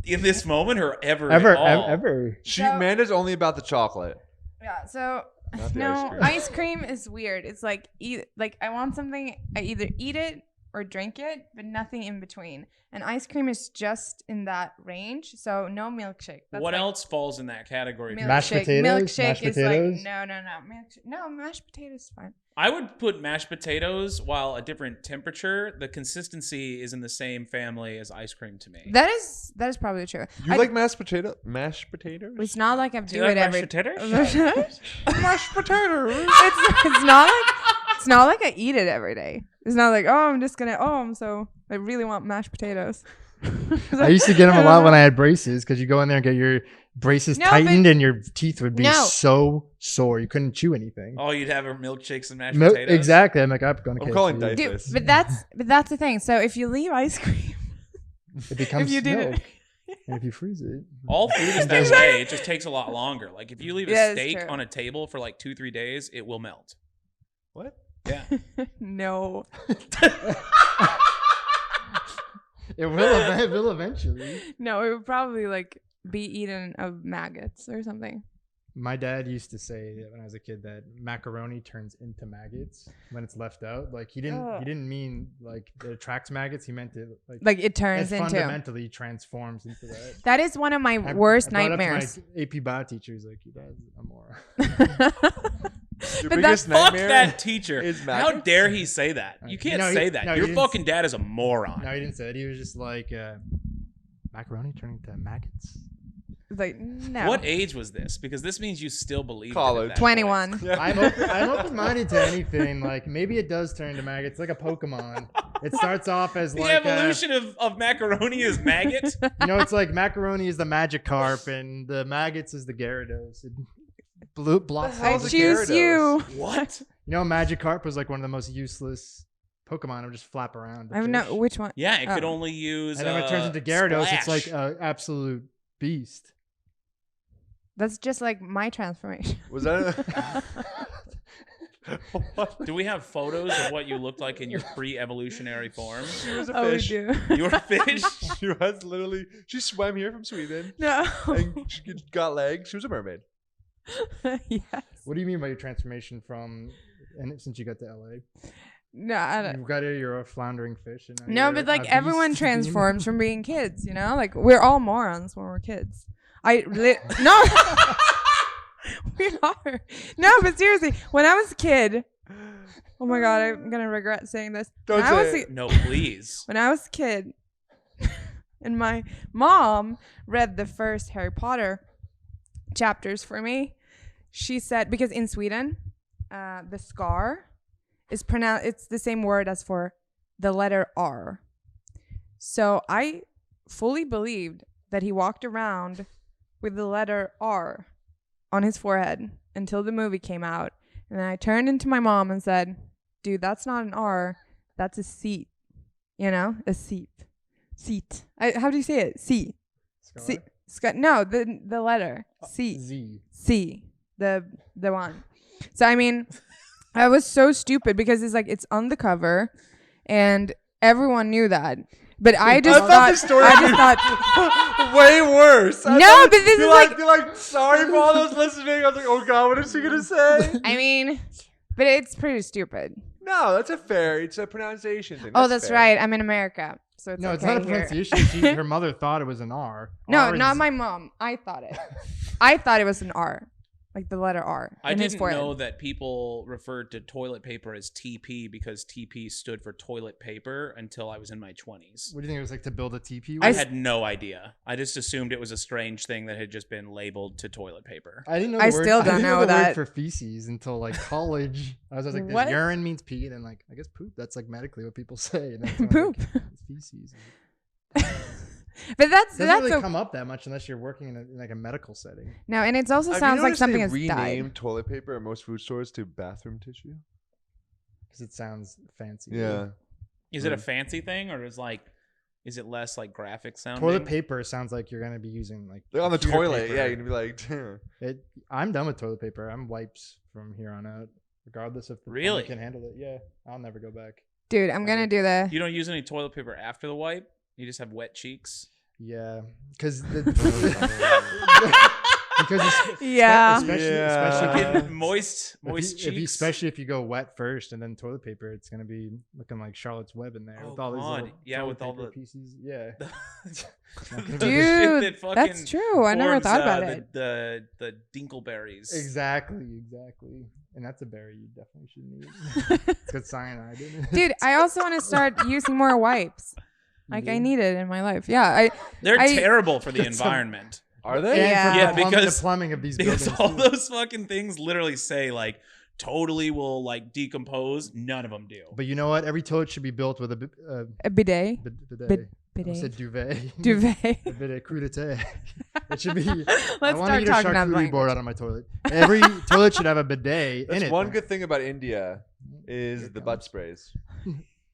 Speaker 2: In this moment or ever?
Speaker 1: ever,
Speaker 2: at all?
Speaker 1: ever.
Speaker 4: She
Speaker 3: So-
Speaker 4: Amanda's only about the chocolate.
Speaker 3: Yeah, so
Speaker 4: Not the
Speaker 3: no,
Speaker 4: ice cream.
Speaker 3: ice cream is weird. It's like like I want something, I either eat it or drink it, but nothing in between. And ice cream is just in that range, so no milkshake. That's
Speaker 2: What
Speaker 3: like
Speaker 2: else falls in that category?
Speaker 3: Milkshake.
Speaker 1: Mashed potatoes?
Speaker 3: Milkshake
Speaker 1: Mashed
Speaker 3: is
Speaker 1: potatoes?
Speaker 3: like no, mashed potatoes is fine.
Speaker 2: I would put mashed potatoes while a different temperature. The consistency is in the same family as ice cream to me.
Speaker 3: That is probably true.
Speaker 4: You
Speaker 3: I-
Speaker 4: like mashed potato? Mashed potatoes?
Speaker 3: It's not like I
Speaker 2: Do
Speaker 3: do
Speaker 2: you like
Speaker 3: it every.
Speaker 2: mashed potatoes?
Speaker 4: mashed potatoes.
Speaker 3: It's not like I eat it every day. It's not like, oh, I'm just gonna, I really want mashed potatoes.
Speaker 1: I used to get them a lot when I had braces because you go in there and get your braces
Speaker 3: No, but-
Speaker 1: tightened and your teeth would be
Speaker 3: No.
Speaker 1: so sore you couldn't chew anything.
Speaker 2: All you'd have are milkshakes and mashed
Speaker 1: Milk-
Speaker 2: potatoes.
Speaker 1: exactly. I'm like, I'm going to
Speaker 4: I'm calling
Speaker 1: KFC.
Speaker 4: diapers.
Speaker 3: Dude, but that's the thing. So if you leave ice cream,
Speaker 1: It becomes
Speaker 3: you did
Speaker 1: milk.
Speaker 3: it-
Speaker 1: And if you freeze it,
Speaker 2: All food is that way. It just takes a lot longer. Like if you leave a
Speaker 3: Yeah, that's
Speaker 2: steak
Speaker 3: true.
Speaker 2: on a table for like 2-3 days, it will melt.
Speaker 4: What?
Speaker 2: Yeah.
Speaker 3: no.
Speaker 1: it will eventually.
Speaker 3: No, it would probably like be eaten of maggots or something.
Speaker 1: My dad used to say that when I was a kid that macaroni turns into maggots when it's left out. Like he
Speaker 3: Ugh.
Speaker 1: didn't mean like it attracts maggots. He meant it
Speaker 3: Like it turns
Speaker 1: it
Speaker 3: into.
Speaker 1: fundamentally transforms into that.
Speaker 3: That is one of my
Speaker 1: I
Speaker 3: worst
Speaker 1: brought it up to
Speaker 3: nightmares.
Speaker 1: my AP bio teacher. He's like, your dad's a moron.
Speaker 4: Your
Speaker 3: But
Speaker 4: biggest
Speaker 2: Fuck
Speaker 4: nightmare
Speaker 2: that teacher.
Speaker 4: is
Speaker 2: How
Speaker 4: maggots?
Speaker 2: dare he say that? You can't
Speaker 1: No, he-
Speaker 2: say that.
Speaker 1: no, he
Speaker 2: Your
Speaker 1: didn't
Speaker 2: fucking dad is a moron.
Speaker 1: No, he didn't say it. He was just like, macaroni turning to maggots.
Speaker 3: It's like no.
Speaker 2: What age was this? Because this means you still believe
Speaker 4: College.
Speaker 3: 21.
Speaker 1: I'm open-minded to anything. Like maybe it does turn to maggots, like a Pokemon. It starts off as
Speaker 2: The
Speaker 1: like
Speaker 2: evolution of macaroni is maggot.
Speaker 1: it's like macaroni is the Magikarp and the maggots is the Gyarados. It blossoms.
Speaker 3: I
Speaker 4: hell's a
Speaker 3: choose
Speaker 4: Gyarados?
Speaker 3: you.
Speaker 2: What?
Speaker 1: You know, Magikarp was like one of the most useless Pokemon. It just flap around. the
Speaker 3: I don't know
Speaker 1: fish.
Speaker 3: which one.
Speaker 2: Yeah, it could
Speaker 3: Oh.
Speaker 2: only use.
Speaker 1: And then when it turns into Gyarados,
Speaker 2: Splash.
Speaker 1: it's like an absolute beast.
Speaker 3: That's just like my transformation.
Speaker 4: Was that?
Speaker 2: Do we have photos of what you looked like in your pre-evolutionary form?
Speaker 4: She was a
Speaker 3: Oh, we
Speaker 4: fish.
Speaker 3: do.
Speaker 2: You were a fish?
Speaker 4: She was literally. She swam here from Sweden.
Speaker 3: No.
Speaker 4: And she got legs. She was a mermaid.
Speaker 3: Yes.
Speaker 1: What do you mean by your transformation from, and since you got to LA?
Speaker 3: No, I don't.
Speaker 1: You've got it, you're a floundering fish. And now
Speaker 3: No,
Speaker 1: you're
Speaker 3: but like
Speaker 1: a
Speaker 3: everyone
Speaker 1: beast
Speaker 3: transforms from being kids, you know? Like we're all morons when we're kids. No. We are. No, but seriously, when I was a kid, oh my god, I'm gonna regret saying this.
Speaker 4: Don't
Speaker 3: When I
Speaker 4: say
Speaker 3: was
Speaker 4: it.
Speaker 2: No, please.
Speaker 3: When I was a kid, and my mom read the first Harry Potter chapters for me, she said, because in Sweden, the scar is pronounced, it's the same word as for the letter R. So I fully believed that he walked around with the letter R on his forehead until the movie came out. And then I turned into my mom and said, dude, that's not an R, that's a seat. You know, a seat. Seat. How do you say it? C.
Speaker 1: Scar?
Speaker 3: C. No, the letter C.
Speaker 1: Z.
Speaker 3: C. The one. So I mean, I was so stupid because it's on the cover, and everyone knew that. But I just thought.
Speaker 4: Way worse.
Speaker 3: No, but this is like.
Speaker 4: You're like, sorry for all those listening. I was like, oh god, what is she gonna say?
Speaker 3: I mean, but it's pretty stupid.
Speaker 4: No, it's a pronunciation thing.
Speaker 3: Oh, that's
Speaker 4: fair.
Speaker 3: right. I'm in America, so it's
Speaker 1: No,
Speaker 3: okay
Speaker 1: it's not a
Speaker 3: here.
Speaker 1: pronunciation. Her mother thought it was an R.
Speaker 3: No,
Speaker 1: R
Speaker 3: not
Speaker 1: is-
Speaker 3: my mom. I thought it. I thought it was an R, like the letter R.
Speaker 2: I
Speaker 3: in his
Speaker 2: didn't
Speaker 3: forehead.
Speaker 2: know that people referred to toilet paper as TP because TP stood for toilet paper until I was in my 20s.
Speaker 1: What do you think it was like to build a teepee?
Speaker 2: I
Speaker 1: with?
Speaker 2: had no idea. I just assumed it was a strange thing that had just been labeled to toilet paper.
Speaker 1: I didn't know.
Speaker 3: I
Speaker 1: The word,
Speaker 3: still
Speaker 1: I
Speaker 3: don't
Speaker 1: didn't
Speaker 3: know
Speaker 1: the
Speaker 3: that.
Speaker 1: word for feces until like college. I was like,
Speaker 3: What?
Speaker 1: urine means pee, and like I guess poop. That's like medically what people say. And that's when I was
Speaker 3: Poop.
Speaker 1: like, it's feces.
Speaker 3: But that's
Speaker 1: It doesn't
Speaker 3: that's
Speaker 1: really
Speaker 3: okay.
Speaker 1: come up that much unless you're working in like a medical setting.
Speaker 3: No, and it also
Speaker 4: Have you
Speaker 3: sounds like
Speaker 4: noticed
Speaker 3: something
Speaker 4: they
Speaker 3: has
Speaker 4: renamed
Speaker 3: died.
Speaker 4: toilet paper at most food stores to bathroom tissue?
Speaker 1: Because it sounds fancy.
Speaker 4: Yeah.
Speaker 2: Is it a fancy thing or is it less like graphic sounding?
Speaker 1: Toilet paper sounds like you're gonna be using like
Speaker 4: Like on the
Speaker 1: computer
Speaker 4: toilet,
Speaker 1: paper.
Speaker 4: yeah, you're gonna be like,
Speaker 1: I'm done with toilet paper. I'm wipes from here on out, regardless if the
Speaker 2: Really?
Speaker 1: plumber can handle it. Yeah, I'll never go back.
Speaker 3: Dude, I'm gonna do the.
Speaker 2: You don't use any toilet paper after the wipe? You just have wet cheeks?
Speaker 1: Yeah, because because
Speaker 3: Yeah.
Speaker 1: especially,
Speaker 4: Yeah.
Speaker 1: especially
Speaker 2: Fucking moist cheeks.
Speaker 1: especially if you go wet first and then toilet paper, it's gonna be looking like Charlotte's Web in there
Speaker 2: Oh,
Speaker 1: with all these little
Speaker 2: God. Yeah,
Speaker 1: toilet
Speaker 2: with all
Speaker 1: paper
Speaker 2: the-
Speaker 1: pieces. Yeah, It's not gonna be-
Speaker 2: The shit
Speaker 3: Dude,
Speaker 2: that fucking
Speaker 3: that's true. I never
Speaker 2: forms,
Speaker 3: thought about
Speaker 2: the,
Speaker 3: it.
Speaker 2: The dinkleberries.
Speaker 1: exactly, and that's a berry you definitely shouldn't eat. It's got cyanide in it.
Speaker 3: Dude, I also want to start using more wipes. Like I need it in my life. Yeah,
Speaker 2: They're
Speaker 3: I-
Speaker 2: terrible for the
Speaker 1: That's some-
Speaker 2: environment.
Speaker 4: are
Speaker 1: And
Speaker 4: they?
Speaker 3: Yeah.
Speaker 1: for
Speaker 2: Yeah,
Speaker 1: the
Speaker 2: because-
Speaker 1: plumbing of these
Speaker 2: Because
Speaker 1: buildings.
Speaker 2: all
Speaker 1: too.
Speaker 2: those fucking things literally say like totally will like decompose. None of them do.
Speaker 1: But you know what? Every toilet should be built with a
Speaker 3: a bidet.
Speaker 1: bidet. I
Speaker 3: Bidet.
Speaker 1: said duvet.
Speaker 3: Duvet.
Speaker 1: A bidet crudité. It should be.
Speaker 3: Let's
Speaker 1: I want to
Speaker 3: start
Speaker 1: eat a
Speaker 3: talking about
Speaker 1: charcuterie
Speaker 3: language.
Speaker 1: board out on my toilet. Every toilet should have a bidet
Speaker 4: That's
Speaker 1: in it.
Speaker 4: one good thing about India
Speaker 1: Here
Speaker 4: is
Speaker 1: it
Speaker 4: the
Speaker 1: comes.
Speaker 4: butt sprays.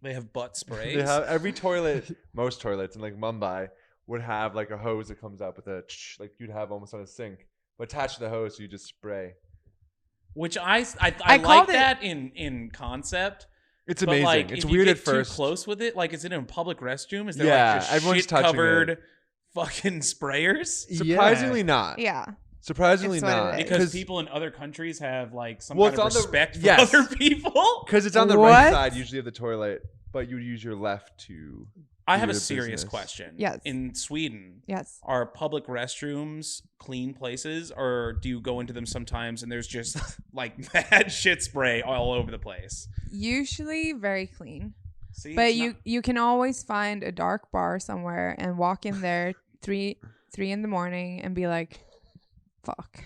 Speaker 2: They have butt sprays.
Speaker 4: They have every toilet, most toilets in like Mumbai would have like a hose that comes up with a like you'd have almost on a sink, but attached to the hose you just spray.
Speaker 2: Which I
Speaker 3: I
Speaker 2: like
Speaker 3: called it-
Speaker 2: that in concept.
Speaker 4: It's
Speaker 2: But
Speaker 4: amazing.
Speaker 2: like,
Speaker 4: It's
Speaker 2: if you
Speaker 4: weird
Speaker 2: get
Speaker 4: at first.
Speaker 2: Too close with it, like is it in a public restroom? Is there
Speaker 4: Yeah,
Speaker 2: like just
Speaker 4: everyone's
Speaker 2: shit
Speaker 4: touching
Speaker 2: covered fucking sprayers?
Speaker 4: Surprisingly not.
Speaker 3: Yeah.
Speaker 4: Surprisingly
Speaker 3: It's what it
Speaker 4: not.
Speaker 3: is.
Speaker 2: Because people in other countries have like some
Speaker 4: Well,
Speaker 2: kind of
Speaker 4: it's on the-
Speaker 2: respect for
Speaker 4: yes.
Speaker 2: other people.
Speaker 4: Because it's on the
Speaker 3: What?
Speaker 4: right side usually of the toilet, but you use your left to.
Speaker 2: I have a
Speaker 4: Your
Speaker 2: serious
Speaker 4: business.
Speaker 2: question.
Speaker 3: Yes.
Speaker 2: In Sweden,
Speaker 3: Yes.
Speaker 2: are public restrooms clean places, or do you go into them sometimes and there's just like bad shit spray all over the place?
Speaker 3: Usually very clean.
Speaker 2: See,
Speaker 3: But
Speaker 2: it's
Speaker 3: you
Speaker 2: not-
Speaker 3: you can always find a dark bar somewhere and walk in there three in the morning and be like, fuck.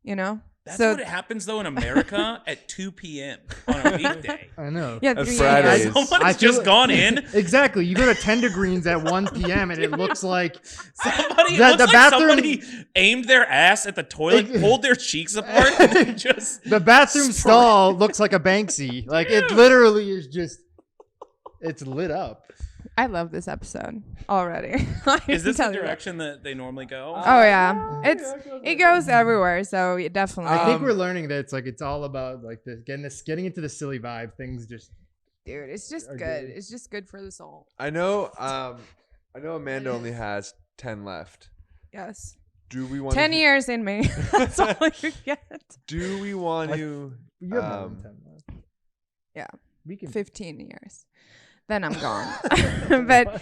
Speaker 3: You know?
Speaker 2: that's
Speaker 3: so
Speaker 2: what happens though in America at 2 p.m. on a weekday.
Speaker 1: I know.
Speaker 3: yeah,
Speaker 4: That's
Speaker 3: 3
Speaker 4: Fridays.
Speaker 3: a.m.
Speaker 2: Someone's
Speaker 1: I feel
Speaker 2: just
Speaker 1: like-
Speaker 2: gone in.
Speaker 1: Exactly. You go to Tender Greens at 1 p.m. and it looks like
Speaker 2: Somebody,
Speaker 1: The-
Speaker 2: it looks
Speaker 1: the
Speaker 2: like
Speaker 1: bathroom-
Speaker 2: somebody aimed their ass at the toilet, pulled their cheeks apart, and just
Speaker 1: the bathroom
Speaker 2: Spray.
Speaker 1: stall looks like a Banksy. Like it literally is just, it's lit up.
Speaker 3: I love this episode already.
Speaker 2: Is this the direction that they normally go?
Speaker 3: Oh yeah, it goes everywhere. So definitely.
Speaker 1: I think we're learning that it's all about like getting into the silly vibe. Things just
Speaker 3: Dude, it's just
Speaker 1: are
Speaker 3: good.
Speaker 1: good.
Speaker 3: It's just good for the soul.
Speaker 4: I know Amanda only has 10 left.
Speaker 3: Yes.
Speaker 4: Do we want
Speaker 3: 10 years in me. That's all you get.
Speaker 4: Do we want to
Speaker 1: you have more than 10 left.
Speaker 3: Yeah.
Speaker 1: We can
Speaker 3: 15 years. Then I'm gone. but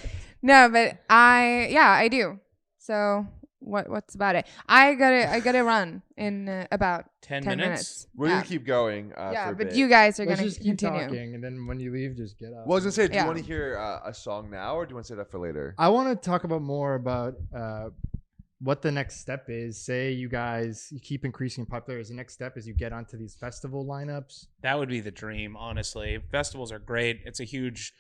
Speaker 3: I do. So what's about it? I gotta run in about
Speaker 2: 10
Speaker 3: minutes.
Speaker 4: We're
Speaker 3: Yeah.
Speaker 4: gonna keep going.
Speaker 3: Yeah,
Speaker 4: for a
Speaker 3: but
Speaker 4: bit.
Speaker 3: you guys are
Speaker 1: Let's
Speaker 3: gonna
Speaker 1: just keep
Speaker 3: continue.
Speaker 1: talking, and then when you leave, just get up.
Speaker 4: Well, I was gonna say, do you
Speaker 3: Yeah.
Speaker 4: want to hear a song now, or do you want to say that for later?
Speaker 1: I want to talk about more about what the next step is. Say you keep increasing popularity. The next step is you get onto these festival lineups.
Speaker 2: That would be the dream, honestly. Festivals are great. It's a huge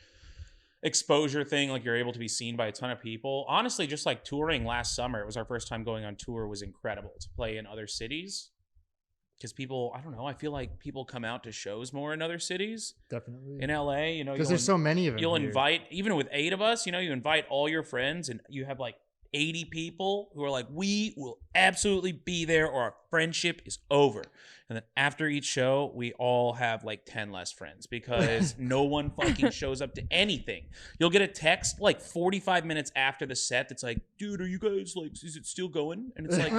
Speaker 2: exposure thing. Like, you're able to be seen by a ton of people. Honestly, just like touring last summer, it was our first time going on tour, was incredible to play in other cities. Because people, I don't know, I feel like people come out to shows more in other cities.
Speaker 1: Definitely.
Speaker 2: In LA,
Speaker 1: Because there's so many of them.
Speaker 2: You'll
Speaker 1: here.
Speaker 2: invite, even with 8 of us, you invite all your friends, and you have like 80 people who are like, we will absolutely be there or our friendship is over. And then after each show, we all have like 10 less friends because no one fucking shows up to anything. You'll get a text like 45 minutes after the set that's like, dude, are you guys like, is it still going? And it's like,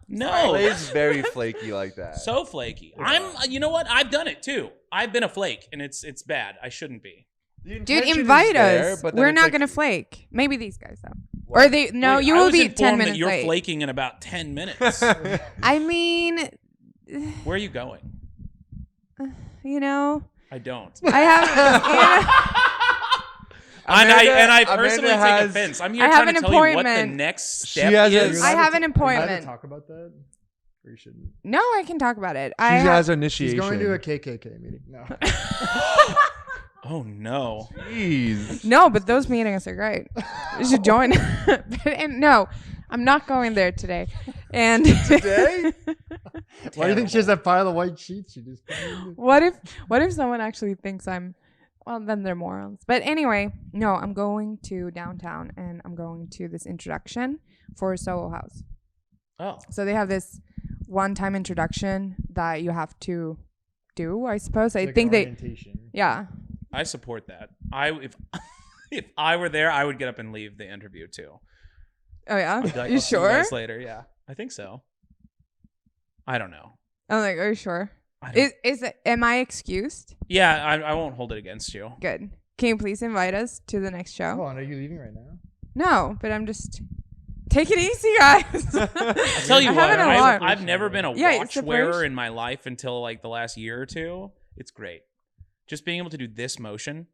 Speaker 2: no.
Speaker 4: LA's very flaky like that.
Speaker 2: So flaky. You know what? I've done it too. I've been a flake, and it's bad. I shouldn't be.
Speaker 3: Dude, invite us. We're not gonna flake. Maybe these guys though. What? Or they no,
Speaker 2: Wait,
Speaker 3: you will be 10 minutes
Speaker 2: that you're
Speaker 3: late.
Speaker 2: flaking in about 10 minutes.
Speaker 3: I mean,
Speaker 2: where are you going?
Speaker 3: I
Speaker 2: don't.
Speaker 3: I have.
Speaker 2: I personally
Speaker 4: Amanda
Speaker 2: take offense. I'm here
Speaker 3: I have
Speaker 2: trying to
Speaker 3: an
Speaker 2: tell you what the
Speaker 3: appointment.
Speaker 2: next
Speaker 4: She
Speaker 2: step
Speaker 4: has
Speaker 2: is.
Speaker 3: I have an
Speaker 1: Are you allowed
Speaker 3: appointment.
Speaker 1: to talk about that? Or you shouldn't?
Speaker 3: No, I can talk about it.
Speaker 4: She has an
Speaker 1: She's
Speaker 4: initiation.
Speaker 1: going to a KKK meeting. No.
Speaker 2: Oh no.
Speaker 4: Jeez.
Speaker 3: No, but those meetings are great. You should join. And no, I'm not going there today. And
Speaker 4: Today?
Speaker 1: Why do you think she has that pile of white sheets? She just.
Speaker 3: what if someone actually thinks I'm, well, then they're morons. But anyway, no, I'm going to downtown and I'm going to this introduction for Soho House.
Speaker 2: Oh.
Speaker 3: So they have this one-time introduction that you have to do, I suppose. I think yeah.
Speaker 2: I support that. If I were there, I would get up and leave the interview too.
Speaker 3: Oh yeah,
Speaker 2: I'd be like,
Speaker 3: you
Speaker 2: I'll see
Speaker 3: sure?
Speaker 2: guys later, yeah, I think so. I don't know.
Speaker 3: I'm like, are you sure? Am I excused?
Speaker 2: Yeah, I won't hold it against you.
Speaker 3: Good. Can you please invite us to the next show?
Speaker 1: Hold on, are you leaving right now?
Speaker 3: No, but I'm just take it easy, guys.
Speaker 2: I'll tell you
Speaker 3: I
Speaker 2: what,
Speaker 3: have an alarm.
Speaker 2: I've never been a
Speaker 3: Yeah,
Speaker 2: watch
Speaker 3: it's a
Speaker 2: wearer
Speaker 3: first.
Speaker 2: in my life until like the last year or two. It's great. Just being able to do this motion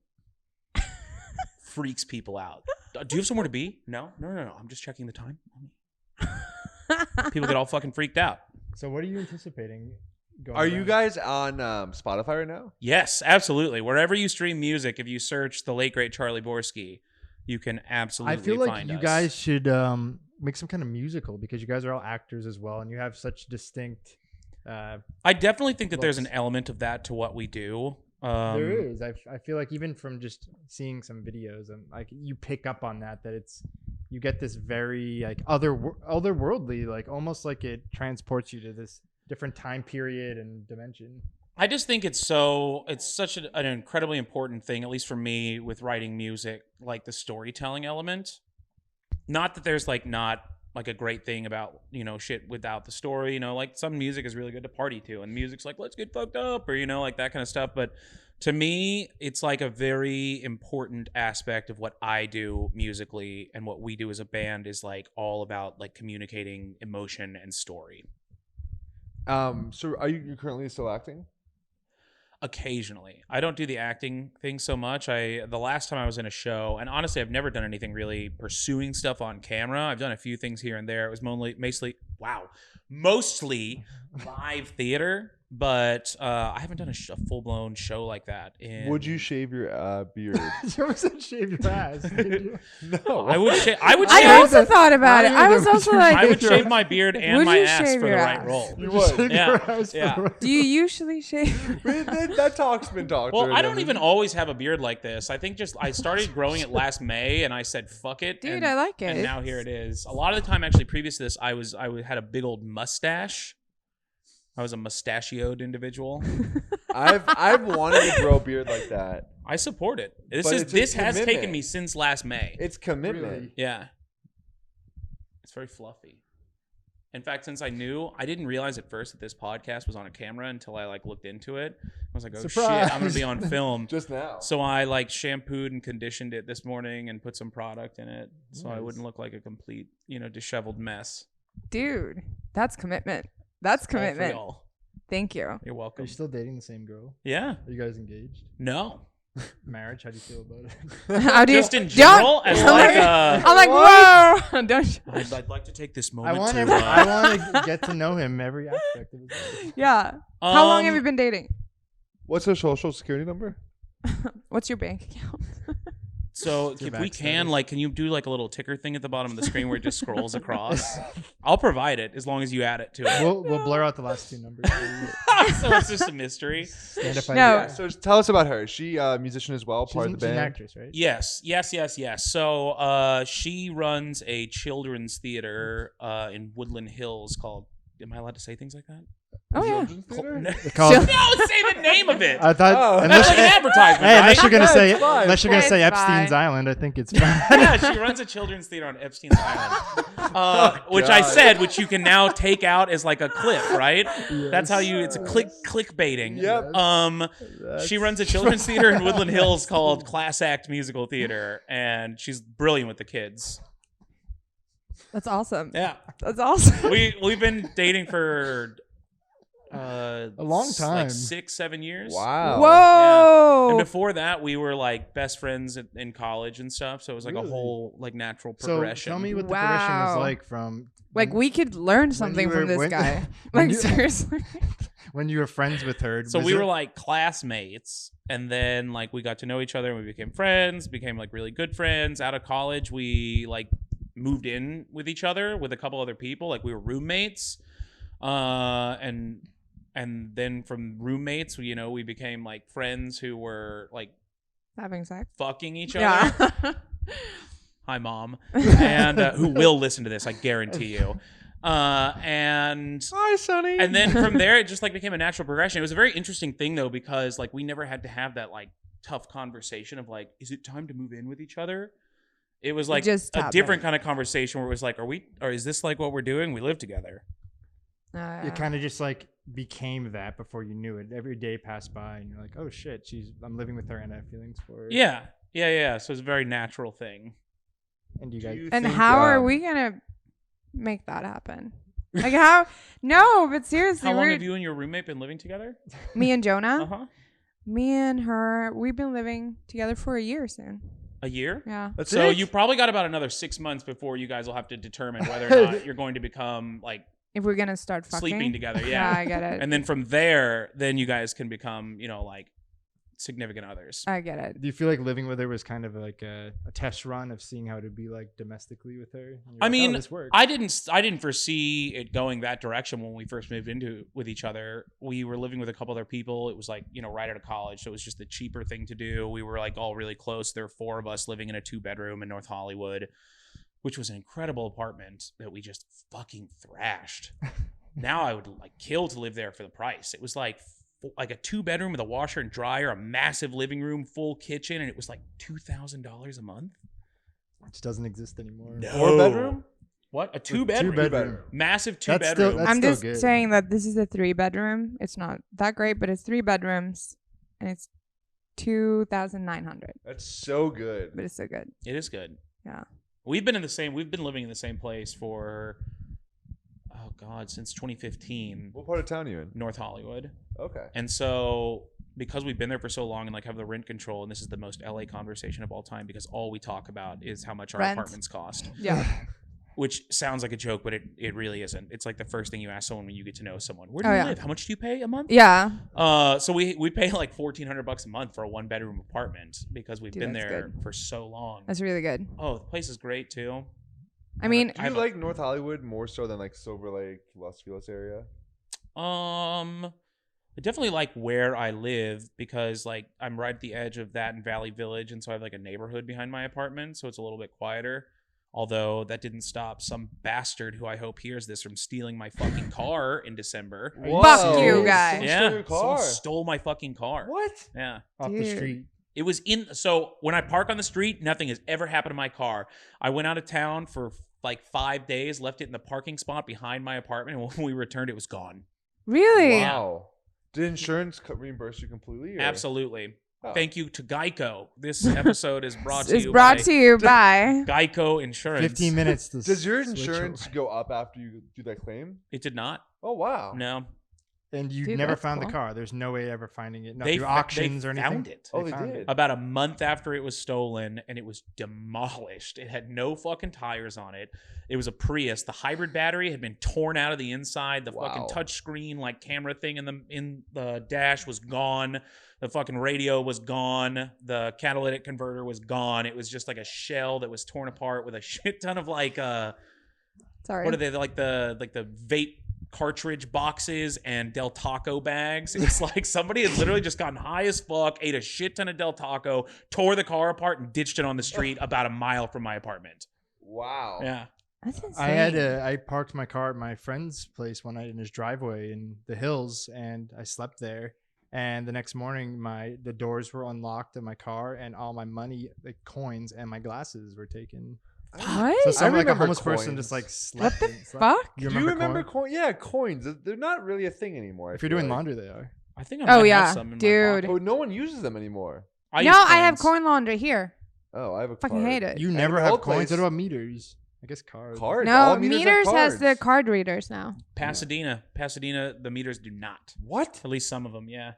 Speaker 2: freaks people out. Do you have somewhere to be? No. I'm just checking the time. People get all fucking freaked out.
Speaker 1: So what are you anticipating?
Speaker 4: Are you guys on Spotify right now?
Speaker 2: Yes, absolutely. Wherever you stream music, if you search the late great Charlie Borsky, you can absolutely
Speaker 1: I feel like
Speaker 2: find
Speaker 1: you
Speaker 2: us.
Speaker 1: guys should make some kind of musical because you guys are all actors as well, and you have such distinct.
Speaker 2: I definitely think that there's an
Speaker 1: looks.
Speaker 2: element of that to what we do.
Speaker 1: There is. I feel like even from just seeing some videos, and like you pick up on that you get this very like otherworldly, like almost like it transports you to this different time period and dimension.
Speaker 2: I just think it's such an incredibly important thing, at least for me, with writing music, like the storytelling element. Not that there's not a great thing about, shit without the story, like some music is really good to party to, and music's like, let's get fucked up, or, like that kind of stuff. But to me, it's like a very important aspect of what I do musically, and what we do as a band is like all about like communicating emotion and story.
Speaker 4: So are you currently still acting?
Speaker 2: Occasionally. I don't do the acting thing so much. The last time I was in a show, and honestly, I've never done anything really pursuing stuff on camera. I've done a few things here and there. It was mostly live theater. But I haven't done a full blown show like that.
Speaker 4: Would you shave your beard?
Speaker 1: You ever said shave your ass? Did you?
Speaker 4: No.
Speaker 2: I would. I would.
Speaker 3: I
Speaker 2: Shave,
Speaker 3: also thought about it. I was also like,
Speaker 2: I would shave my beard and
Speaker 3: Would
Speaker 2: my
Speaker 3: you
Speaker 2: ass
Speaker 3: shave
Speaker 2: for the
Speaker 3: your
Speaker 2: right
Speaker 3: ass?
Speaker 2: role.
Speaker 4: You would.
Speaker 2: Yeah.
Speaker 1: Your ass for
Speaker 2: Yeah.
Speaker 1: the right-
Speaker 3: do you usually shave?
Speaker 4: That talk's been talked.
Speaker 2: Well, I don't even always have a beard like this. I think just I started growing it last May, and I said fuck it.
Speaker 3: Dude,
Speaker 2: and,
Speaker 3: I like it.
Speaker 2: And now here it is. A lot of the time, actually, previous to this, I had a big old mustache. I was a mustachioed individual.
Speaker 4: I've wanted to grow a beard like that.
Speaker 2: I support it.
Speaker 4: But
Speaker 2: This has
Speaker 4: commitment.
Speaker 2: taken me since last May.
Speaker 4: It's commitment.
Speaker 1: Really?
Speaker 2: Yeah. It's very fluffy. In fact, since I didn't realize at first that this podcast was on a camera until I looked into it. I was like, oh
Speaker 1: Surprise.
Speaker 2: shit, I'm gonna be on film.
Speaker 4: Just now.
Speaker 2: So I shampooed and conditioned it this morning and put some product in it so I
Speaker 1: Nice.
Speaker 2: wouldn't look like a complete, disheveled mess.
Speaker 3: Dude, that's commitment. That's
Speaker 2: All for
Speaker 3: commitment.
Speaker 2: y'all.
Speaker 3: Thank you.
Speaker 2: You're
Speaker 1: Are
Speaker 2: welcome.
Speaker 1: you still dating the same girl?
Speaker 2: Yeah.
Speaker 1: Are you guys engaged?
Speaker 2: No.
Speaker 1: Marriage? How do you feel about it?
Speaker 3: How do you?
Speaker 2: Just in general, as
Speaker 3: I'm like, whoa! Don't.
Speaker 2: I'd like to take this
Speaker 1: I
Speaker 2: moment
Speaker 1: want
Speaker 2: to.
Speaker 1: to get to know him every aspect of his life.
Speaker 3: Yeah. How long have you been dating?
Speaker 4: What's her social security number?
Speaker 3: What's your bank account?
Speaker 2: So
Speaker 1: Your
Speaker 2: if we
Speaker 1: back
Speaker 2: can,
Speaker 1: status.
Speaker 2: can you do a little ticker thing at the bottom of the screen where it just scrolls across? I'll provide it as long as you add it to it.
Speaker 1: We'll blur out the last two numbers.
Speaker 2: So it's just a mystery.
Speaker 1: Stand up by
Speaker 3: No.
Speaker 1: your-
Speaker 4: So tell us about her. Is she a musician as well,
Speaker 1: She's
Speaker 4: part
Speaker 1: an,
Speaker 4: of the
Speaker 1: she's an
Speaker 4: band?
Speaker 1: actress, right?
Speaker 2: Yes. So she runs a children's theater in Woodland Hills called. Am I allowed to say things like that?
Speaker 3: Oh yeah.
Speaker 4: Children's theater?
Speaker 2: No,
Speaker 1: They call it-
Speaker 2: say the name of it.
Speaker 1: I thought
Speaker 4: Oh.
Speaker 1: unless,
Speaker 2: That's like an advertisement,
Speaker 1: hey,
Speaker 2: right?
Speaker 1: unless you're gonna
Speaker 4: Yeah,
Speaker 1: say
Speaker 4: it's fine.
Speaker 3: It's
Speaker 1: Epstein's
Speaker 3: fine.
Speaker 1: Island, I think it's fine.
Speaker 2: Yeah, she runs a children's theater on Epstein's Island, which I
Speaker 4: God.
Speaker 2: said, which you can now take out as a clip, right? That's how it's a clickbaiting.
Speaker 4: Yep.
Speaker 2: She runs a children's theater in Woodland Hills called Class Act Musical Theater, and she's brilliant with the kids.
Speaker 3: That's awesome.
Speaker 2: Yeah,
Speaker 3: That's awesome.
Speaker 2: we've been dating for
Speaker 1: a long time.
Speaker 2: 6-7 years.
Speaker 4: Wow.
Speaker 3: Whoa.
Speaker 2: And before that, we were best friends in college and stuff. So it was a
Speaker 1: Really?
Speaker 2: whole natural
Speaker 1: So
Speaker 2: progression.
Speaker 1: tell me what the progression was
Speaker 3: Wow.
Speaker 1: like from
Speaker 3: Like we could learn something
Speaker 1: you
Speaker 3: from
Speaker 1: were-
Speaker 3: this
Speaker 1: when-
Speaker 3: guy.
Speaker 1: when
Speaker 3: Like
Speaker 1: you-
Speaker 3: seriously.
Speaker 1: when you were friends with her.
Speaker 2: So
Speaker 1: was
Speaker 2: we
Speaker 1: it-
Speaker 2: were classmates, and then we got to know each other, and we became friends, became really good friends. Out of college, we moved in with each other with a couple other people. We were roommates, and then from roommates, we became friends who were
Speaker 3: Having sex.
Speaker 2: fucking each other.
Speaker 3: Yeah.
Speaker 2: Hi, mom, and who will listen to this, I guarantee you. And
Speaker 4: Hi, Sonny.
Speaker 2: and then from there, it just became a natural progression. It was a very interesting thing though, because we never had to have that tough conversation of is it time to move in with each other? It was
Speaker 3: It just
Speaker 2: a
Speaker 3: happened.
Speaker 2: different kind of conversation where it was is this what we're doing? We live together.
Speaker 1: it kind of just became that before you knew it. Every day passed by, and you're like, oh shit, I'm living with her, and I have feelings for her.
Speaker 2: Yeah. So it's a very natural thing.
Speaker 1: And you guys.
Speaker 3: And how are we gonna make that happen? How? No, but seriously,
Speaker 2: How long
Speaker 3: we're
Speaker 2: have you and your roommate been living together?
Speaker 3: me and Jonah.
Speaker 2: Uh-huh.
Speaker 3: Me and her. We've been living together for a year soon.
Speaker 2: A year?
Speaker 3: Yeah.
Speaker 4: That's
Speaker 2: So
Speaker 4: it?
Speaker 2: you probably got about another 6 months before you guys will have to determine whether or not you're going to become
Speaker 3: If we're gonna start fucking.
Speaker 2: sleeping together.
Speaker 3: Yeah,
Speaker 2: Yeah.
Speaker 3: I get it.
Speaker 2: And then from there, then you guys can become, significant others.
Speaker 3: I get it.
Speaker 1: Do you feel like living with her was kind of a test run of seeing how to be domestically with her? And you're
Speaker 2: I
Speaker 1: like,
Speaker 2: mean,
Speaker 1: oh, this works.
Speaker 2: I didn't foresee it going that direction when we first moved into with each other. We were living with a couple other people. It was right out of college, so it was just the cheaper thing to do. We were all really close. There were 4 of us living in a 2-bedroom in North Hollywood, which was an incredible apartment that we just fucking thrashed. Now I would kill to live there for the price. It was like a 2-bedroom with a washer and dryer, a massive living room, full kitchen, and it was $2,000 a month.
Speaker 1: Which doesn't exist anymore.
Speaker 2: No.
Speaker 4: 4-bedroom?
Speaker 2: What? A 2-bedroom?
Speaker 1: 2-bedroom.
Speaker 2: Massive
Speaker 1: That's
Speaker 2: 2-bedroom.
Speaker 1: That's
Speaker 3: I'm
Speaker 1: still
Speaker 3: just
Speaker 1: good.
Speaker 3: saying that this is a 3-bedroom. It's not that great, but it's 3 bedrooms, and it's 2,900.
Speaker 4: That's so good.
Speaker 3: But it's so good.
Speaker 2: It is good.
Speaker 3: Yeah.
Speaker 2: We've been living in the same place for since 2015,
Speaker 4: What part of town are you in?
Speaker 2: North Hollywood.
Speaker 4: Okay.
Speaker 2: And so because we've been there for so long and have the rent control, and this is the most LA conversation of all time because all we talk about is how much our
Speaker 3: Rent.
Speaker 2: apartments cost.
Speaker 3: Yeah.
Speaker 2: which sounds like a joke, but it really isn't. It's like the first thing you ask someone when you get to know someone. Where do
Speaker 3: Oh,
Speaker 2: you
Speaker 3: yeah.
Speaker 2: live? How much do you pay a month?
Speaker 3: Yeah.
Speaker 2: So we pay like $1,400 a month for a 1-bedroom apartment because we've
Speaker 3: Dude,
Speaker 2: been
Speaker 3: that's
Speaker 2: there
Speaker 3: good.
Speaker 2: for so long.
Speaker 3: That's really good.
Speaker 2: Oh, the place is great too.
Speaker 3: I mean,
Speaker 4: Do you like North Hollywood more so than like Silver Lake, Los Feliz area?
Speaker 2: I definitely like where I live because like I'm right at the edge of that and Valley Village, and so I have like a neighborhood behind my apartment, so it's a little bit quieter. Although that didn't stop some bastard who I hope hears this from stealing my fucking car in December.
Speaker 3: Fuck you, guy.
Speaker 4: Someone
Speaker 2: Yeah,
Speaker 4: stole your car.
Speaker 2: someone stole my fucking car.
Speaker 4: What?
Speaker 2: Yeah.
Speaker 1: Off the
Speaker 3: Dude.
Speaker 1: street.
Speaker 2: It was so when I park on the street, nothing has ever happened to my car. I went out of town for like 5 days, left it in the parking spot behind my apartment, and when we returned, it was gone.
Speaker 3: really?
Speaker 4: Wow. Did insurance reimburse you completely? Or?
Speaker 2: Absolutely.
Speaker 4: Oh.
Speaker 2: Thank you to Geico. This episode is brought to
Speaker 3: It's
Speaker 2: you
Speaker 3: brought
Speaker 2: by
Speaker 3: to you by.
Speaker 2: Geico Insurance.
Speaker 1: 15 minutes to
Speaker 4: Does your
Speaker 1: switch
Speaker 4: insurance
Speaker 1: over.
Speaker 4: go up after you do that claim?
Speaker 2: It did not.
Speaker 4: Oh wow.
Speaker 2: No.
Speaker 1: And you
Speaker 3: Dude,
Speaker 1: never
Speaker 3: that's
Speaker 1: found
Speaker 3: cool.
Speaker 1: the car. There's no way ever finding it. Not
Speaker 2: They
Speaker 1: through
Speaker 2: fa-
Speaker 1: auctions
Speaker 2: they
Speaker 1: or anything.
Speaker 2: found it.
Speaker 4: Oh, they
Speaker 1: found
Speaker 4: did.
Speaker 1: it.
Speaker 2: About a month after it was stolen, and it was demolished. It had no fucking tires on it. It was a Prius. The hybrid battery had been torn out of the inside. The fucking
Speaker 4: Wow.
Speaker 2: touch screen like camera thing in the dash was gone. The fucking radio was gone. The catalytic converter was gone. It was just like a shell that was torn apart with a shit ton of like
Speaker 3: Sorry.
Speaker 2: what are they like the vape cartridge boxes and Del Taco bags. It's like somebody had literally just gotten high as fuck, ate a shit ton of Del Taco, tore the car apart, and ditched it on the street about a mile from my apartment.
Speaker 4: Wow.
Speaker 2: Yeah.
Speaker 3: That's insane.
Speaker 1: I parked my car at my friend's place one night in his driveway in the hills, and I slept there. And the next morning, the doors were unlocked in my car, and all my money, like coins, and my glasses were taken.
Speaker 3: What?
Speaker 1: So some like a
Speaker 4: remember
Speaker 1: homeless person
Speaker 4: coins.
Speaker 1: just like slept.
Speaker 3: What the
Speaker 1: and slept.
Speaker 3: fuck?
Speaker 4: Do you remember
Speaker 1: coins?
Speaker 4: coins? Yeah, coins. They're not really a thing anymore. I
Speaker 1: If you're
Speaker 4: feel
Speaker 1: doing
Speaker 4: like.
Speaker 1: laundry, they are.
Speaker 2: I think I
Speaker 3: Oh,
Speaker 2: might have
Speaker 3: yeah,
Speaker 2: some in my
Speaker 3: dude.
Speaker 2: pocket.
Speaker 4: Oh, no one uses them anymore.
Speaker 2: I
Speaker 3: No,
Speaker 2: use
Speaker 3: I have
Speaker 2: coins.
Speaker 3: coin laundry here.
Speaker 4: Oh, I have a
Speaker 3: Fucking
Speaker 4: card.
Speaker 3: hate it.
Speaker 1: You
Speaker 4: And
Speaker 1: never
Speaker 4: in
Speaker 1: have
Speaker 4: old
Speaker 1: coins.
Speaker 4: place-
Speaker 1: What about meters? I guess cards.
Speaker 4: Cards.
Speaker 3: No,
Speaker 4: All meters have
Speaker 3: meters has the
Speaker 4: cards.
Speaker 3: card readers now.
Speaker 2: Pasadena, the meters do not.
Speaker 4: What?
Speaker 2: At least some of them, yeah.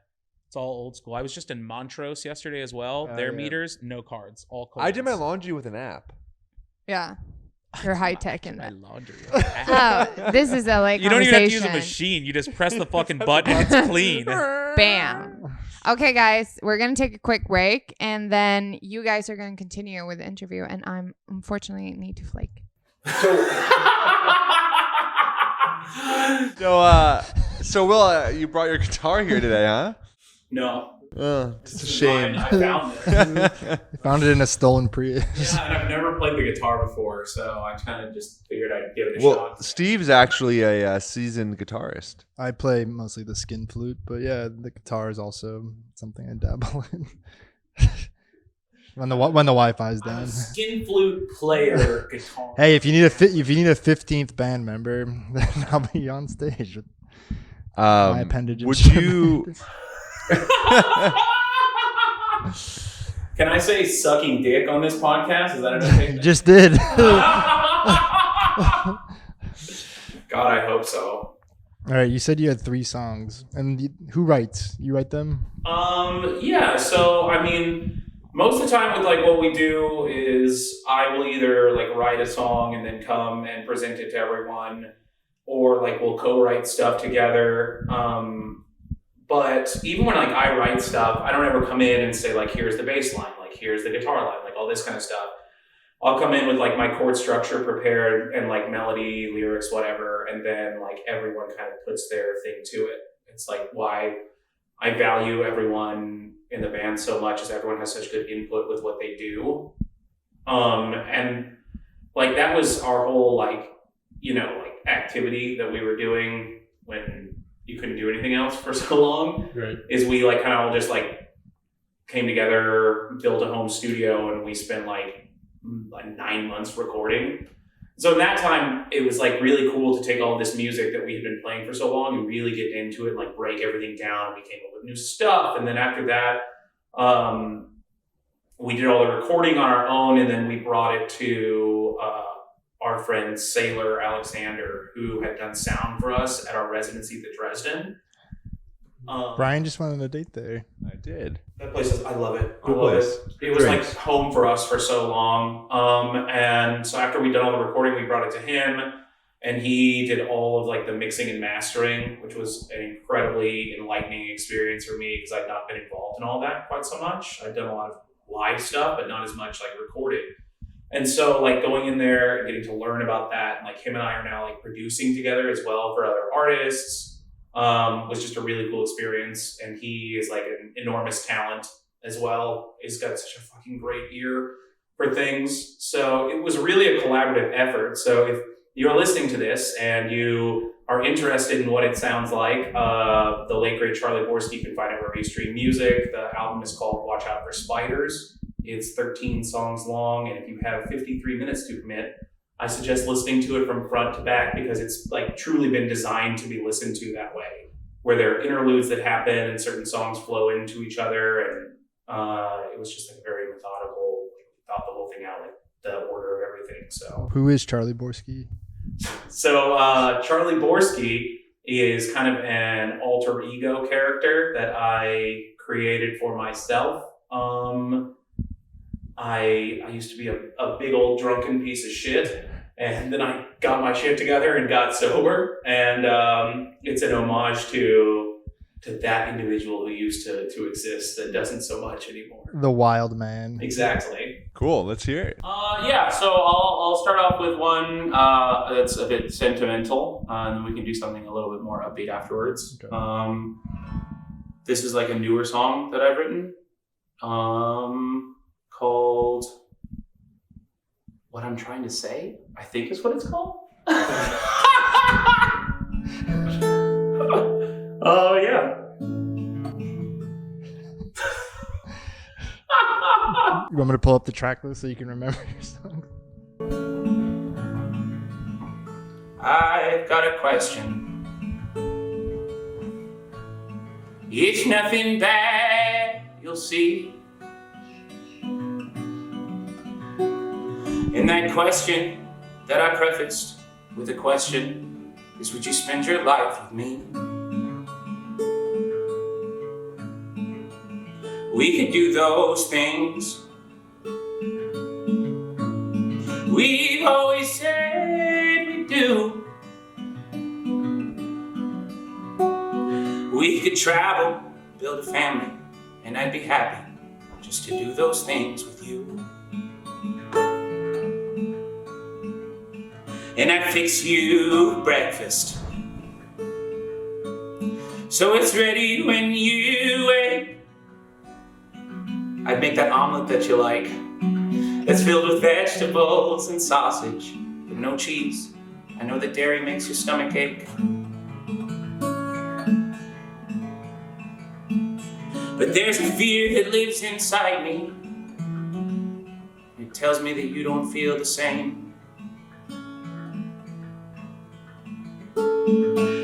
Speaker 2: It's all old school. I was just in Montrose yesterday as well.
Speaker 1: Oh,
Speaker 2: Their
Speaker 1: yeah.
Speaker 2: meters, no cards, all coins.
Speaker 4: I did my laundry with an app.
Speaker 3: Yeah. You're high tech in
Speaker 2: My
Speaker 3: that.
Speaker 2: laundry.
Speaker 3: Oh, this is a like
Speaker 2: You don't even have to use a
Speaker 3: conversation.
Speaker 2: machine. You just press the fucking button and it's clean.
Speaker 3: Bam. Okay, guys, we're gonna take a quick break, and then you guys are gonna continue with the interview, and I'm unfortunately need to flake.
Speaker 4: So Will, you brought your guitar here today, huh?
Speaker 2: No.
Speaker 4: It's a shame.
Speaker 2: I found it.
Speaker 1: I found it in a stolen Prius.
Speaker 2: Yeah, and I've never played the guitar before, so I kind of just figured I'd give it a
Speaker 4: Well,
Speaker 2: shot.
Speaker 4: Steve's actually a seasoned guitarist.
Speaker 1: I play mostly the skin flute, but yeah, the guitar is also something I dabble in. when the Wi-Fi is
Speaker 2: I'm
Speaker 1: down.
Speaker 2: a skin flute player guitar.
Speaker 1: Hey, if you need a 15th band member, then I'll be on stage with my appendage.
Speaker 4: Would you?
Speaker 2: Can I say sucking dick on this podcast? Is that an okay?
Speaker 1: Just did.
Speaker 2: God, I hope so.
Speaker 1: All right, you said you had 3 songs, and who writes? You write them?
Speaker 2: Yeah. So I mean, most of the time with like what we do is I will either like write a song and then come and present it to everyone, or like we'll co-write stuff together. But even when like I write stuff, I don't ever come in and say like, here's the bass line, like here's the guitar line, like all this kind of stuff. I'll come in with like my chord structure prepared and like melody, lyrics, whatever, and then like everyone kind of puts their thing to it. It's like why I value everyone in the band so much is everyone has such good input with what they do. And like that was our whole like, activity that we were doing when you couldn't do anything else for so long.
Speaker 1: Right.
Speaker 2: Is we like kind of all just like came together, built a home studio, and we spent like 9 months recording. So in that time, it was like really cool to take all this music that we had been playing for so long and really get into it and like break everything down. We came up with new stuff. And then after that, we did all the recording on our own, and then we brought it to our friend Sailor Alexander, who had done sound for us at our residency at Dresden.
Speaker 1: Brian just went on a date there.
Speaker 4: I did.
Speaker 2: That place is, I love it. I
Speaker 4: Good
Speaker 2: love
Speaker 4: place.
Speaker 2: it. It was like
Speaker 4: Drinks.
Speaker 2: home for us for so long. And so after we'd done all the recording, we brought it to him, and he did all of like the mixing and mastering, which was an incredibly enlightening experience for me because I'd not been involved in all that quite so much. I'd done a lot of live stuff, but not as much like recorded. And so like going in there and getting to learn about that, and like him and I are now like producing together as well for other artists. Was just a really cool experience, and he is like an enormous talent as well. He's got such a fucking great ear for things. So it was really a collaborative effort. So if you're listening to this and you are interested in what it sounds like, the late great Charlie Borsky, you can find it wherever you stream music. The album is called Watch Out for Spiders. It's 13 songs long, and if you have 53 minutes to commit, I suggest listening to it from front to back because it's like truly been designed to be listened to that way, where there are interludes that happen and certain songs flow into each other. And it was just like very methodical, thought the whole thing out, like the order of everything. So
Speaker 1: Who is Charlie Borsky?
Speaker 2: Charlie Borsky is kind of an alter ego character that I created for myself. I used to be a big old drunken piece of shit, and then I got my shit together and got sober, and it's an homage to that individual who used to exist that doesn't so much anymore.
Speaker 1: The wild man.
Speaker 2: Exactly.
Speaker 4: Cool. Let's hear it.
Speaker 2: Yeah, so I'll start off with one that's a bit sentimental, and then we can do something a little bit more upbeat afterwards.
Speaker 1: Okay.
Speaker 2: This is like a newer song that I've written, called What I'm Trying to Say, I think is what it's called. Oh, yeah.
Speaker 1: You want me to pull up the track list so you can remember your songs?
Speaker 2: I've got a question. It's nothing bad, you'll see. And that question that I prefaced with a question is, would you spend your life with me? We could do those things we've always said we'd do. We could travel, build a family, and I'd be happy just to do those things with you. And I'd fix you breakfast so it's ready when you wake. I'd make that omelet that you like, that's filled with vegetables and sausage, but no cheese. I know that dairy makes your stomach ache. But there's a fear that lives inside me. It tells me that you don't feel the same.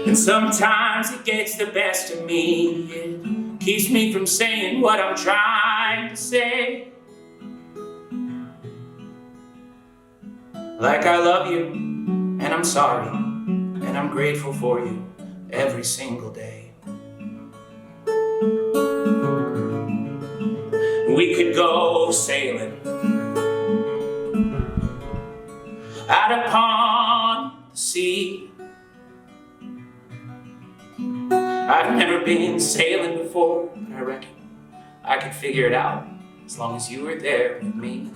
Speaker 2: And sometimes it gets the best of me. It keeps me from saying what I'm trying to say. Like I love you, and I'm sorry, and I'm grateful for you every single day. We could go sailing out upon the sea. I've never been sailing before, but I reckon I could figure it out as long as you were there with me.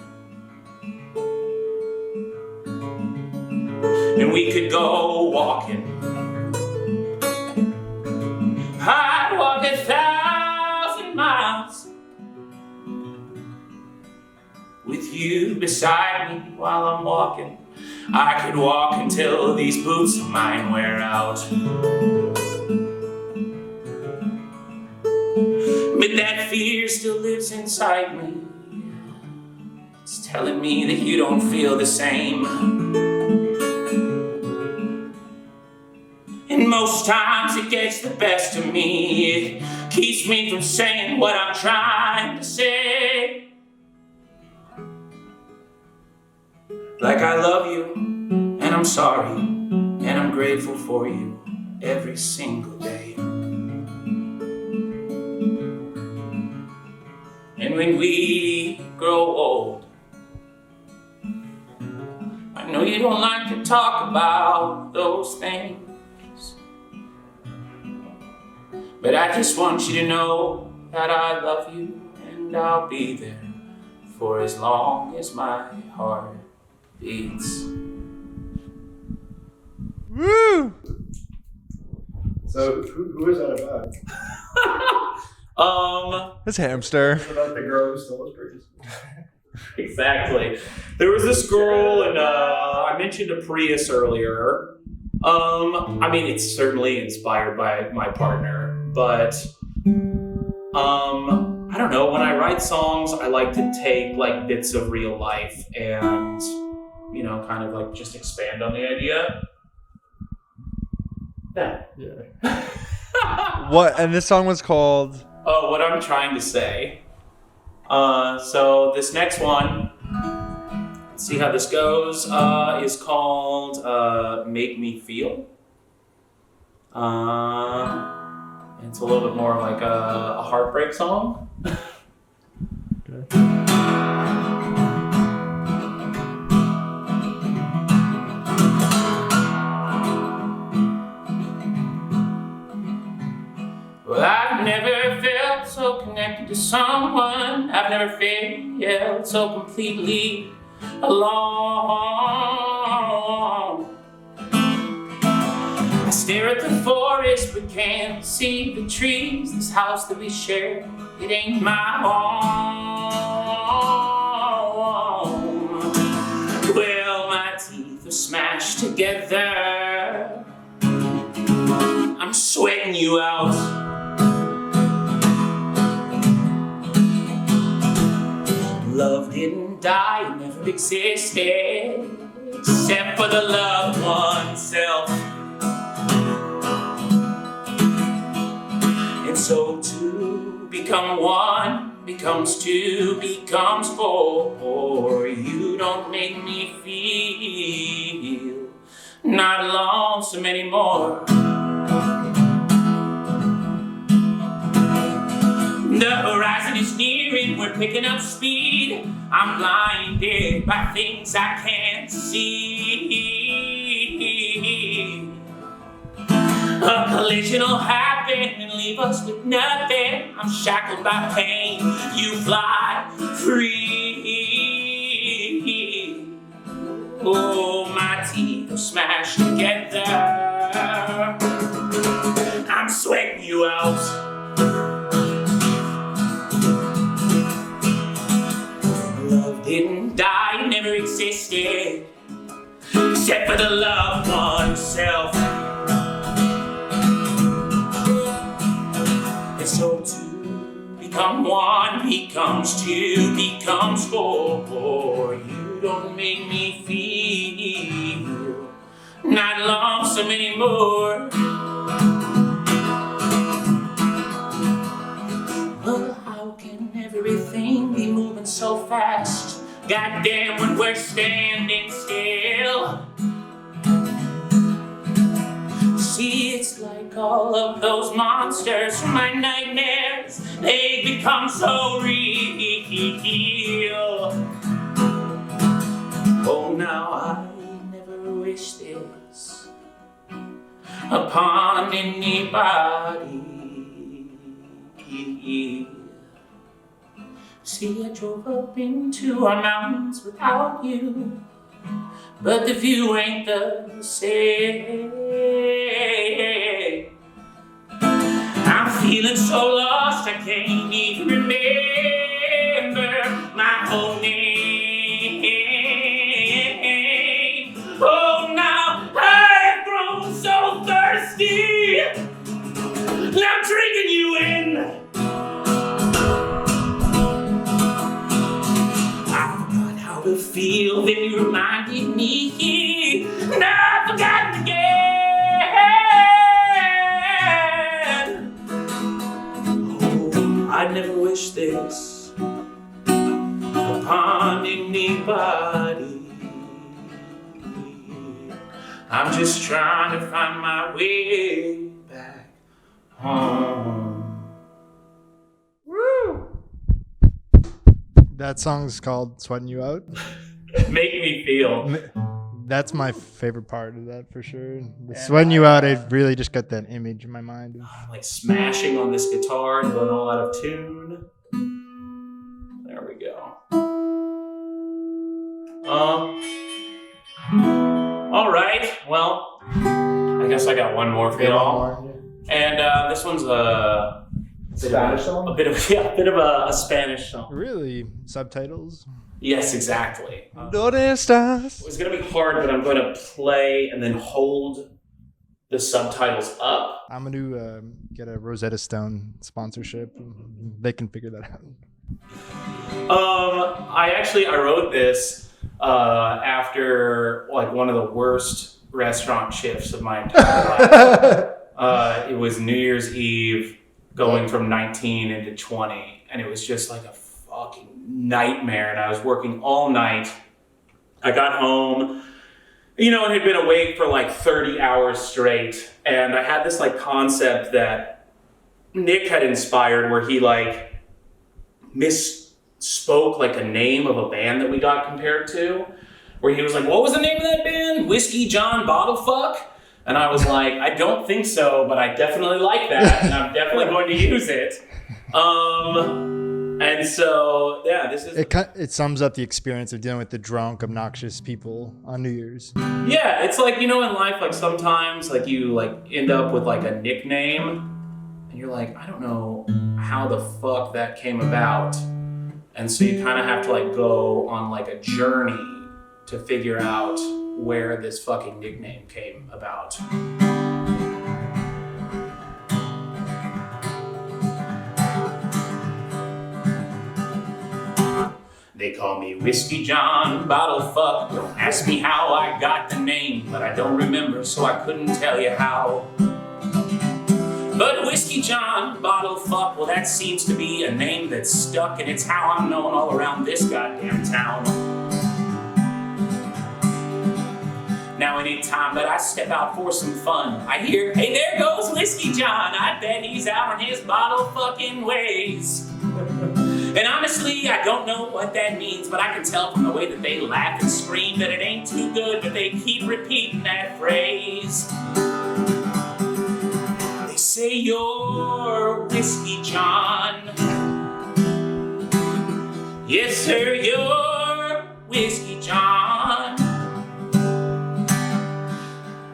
Speaker 2: And we could go walking. I'd walk 1,000 miles with you beside me while I'm walking. I could walk until these boots of mine wear out. But that fear still lives inside me. It's telling me that you don't feel the same. And most times it gets the best of me. It keeps me from saying what I'm trying to say. Like I love you, and I'm sorry, and I'm grateful for you every single day.
Speaker 5: And when we grow old, I know you don't like to talk about those things, but I just want you to know that I love you and I'll be there for as long as my heart beats.
Speaker 1: Woo!
Speaker 6: So who is that about?
Speaker 4: This hamster.
Speaker 6: It's about the girl who stole his purchase.
Speaker 5: Exactly. There was this girl, and I mentioned a Prius earlier. I mean, it's certainly inspired by my partner, but I don't know. When I write songs, I like to take like bits of real life and, you know, kind of like just expand on the idea. Yeah.
Speaker 4: What? And this song was called.
Speaker 5: Oh, what I'm trying to say. So this next one, let's see how this goes, is called Make Me Feel. It's a little bit more like a heartbreak song. Well, I've never felt so connected to someone. I've never felt so completely alone. I stare at the forest but can't see the trees. This house that we share, it ain't my home. Well, my teeth are smashed together. I'm sweating you out. Love didn't die, it never existed, except for the loved oneself. And so two become one, becomes two, becomes four. You don't make me feel not lonesome anymore. The horizon is nearing, we're picking up speed. I'm blinded by things I can't see. A collision will happen and leave us with nothing. I'm shackled by pain, you fly free. Oh, my teeth are smashed together. I'm sweating you out. Didn't die, never existed, except for the loved oneself. And so two become one, becomes two, becomes four. You don't make me feel not lonesome anymore. Well, how can everything be moving so fast? Goddamn, when we're standing still. See, it's like all of those monsters from my nightmares. They become so real. Oh, now I never wish this upon anybody. See, I drove up into our mountains without you, but the view ain't the same. I'm feeling so lost, I can't even remember my whole name. Oh, now I've grown so thirsty, I'm drinking you in. To feel that you reminded me, not forgotten again. Oh, I never wish this upon anybody. I'm just trying to find my way back home.
Speaker 1: Woo! That song's called "Sweating You Out."
Speaker 5: Make me feel.
Speaker 1: That's my favorite part of that for sure. The "Sweating You Out," I really just got that image in my mind.
Speaker 5: I'm like smashing on this guitar and going all out of tune. There we go. All right. Well, I guess I got one more for y'all. And this one's a
Speaker 6: Spanish song?
Speaker 5: a bit of a Spanish song.
Speaker 1: Really, subtitles.
Speaker 5: Yes, exactly.
Speaker 4: ¿Dónde estás?
Speaker 5: It's gonna be hard, but I'm going to play and then hold the subtitles up.
Speaker 1: I'm gonna get a Rosetta Stone sponsorship. They can figure that out.
Speaker 5: I wrote this after like one of the worst restaurant shifts of my entire life. It was New Year's Eve, going from 19 into 20, and it was just like a fucking nightmare. And I was working all night. I got home, and had been awake for like 30 hours straight. And I had this like concept that Nick had inspired, where he like misspoke like a name of a band that we got compared to, where he was like, "What was the name of that band? Whiskey John Bottlefuck?" And I was like, "I don't think so, but I definitely like that, and I'm definitely going to use it." And so, yeah, this is...
Speaker 1: It sums up the experience of dealing with the drunk, obnoxious people on New Year's.
Speaker 5: Yeah, it's like, in life, like sometimes like you like end up with like a nickname, and you're like, I don't know how the fuck that came about. And so you kind of have to like go on like a journey to figure out where this fucking nickname came about. They call me Whiskey John Bottlefuck. Don't ask me how I got the name, but I don't remember, so I couldn't tell you how. But Whiskey John Bottlefuck, well, that seems to be a name that's stuck, and it's how I'm known all around this goddamn town. Now, anytime that I step out for some fun, I hear, "Hey, there goes Whiskey John. I bet he's out on his bottle fucking ways." And honestly, I don't know what that means, but I can tell from the way that they laugh and scream that it ain't too good, but they keep repeating that phrase. They say, "You're Whiskey John." Yes, sir, you're Whiskey John.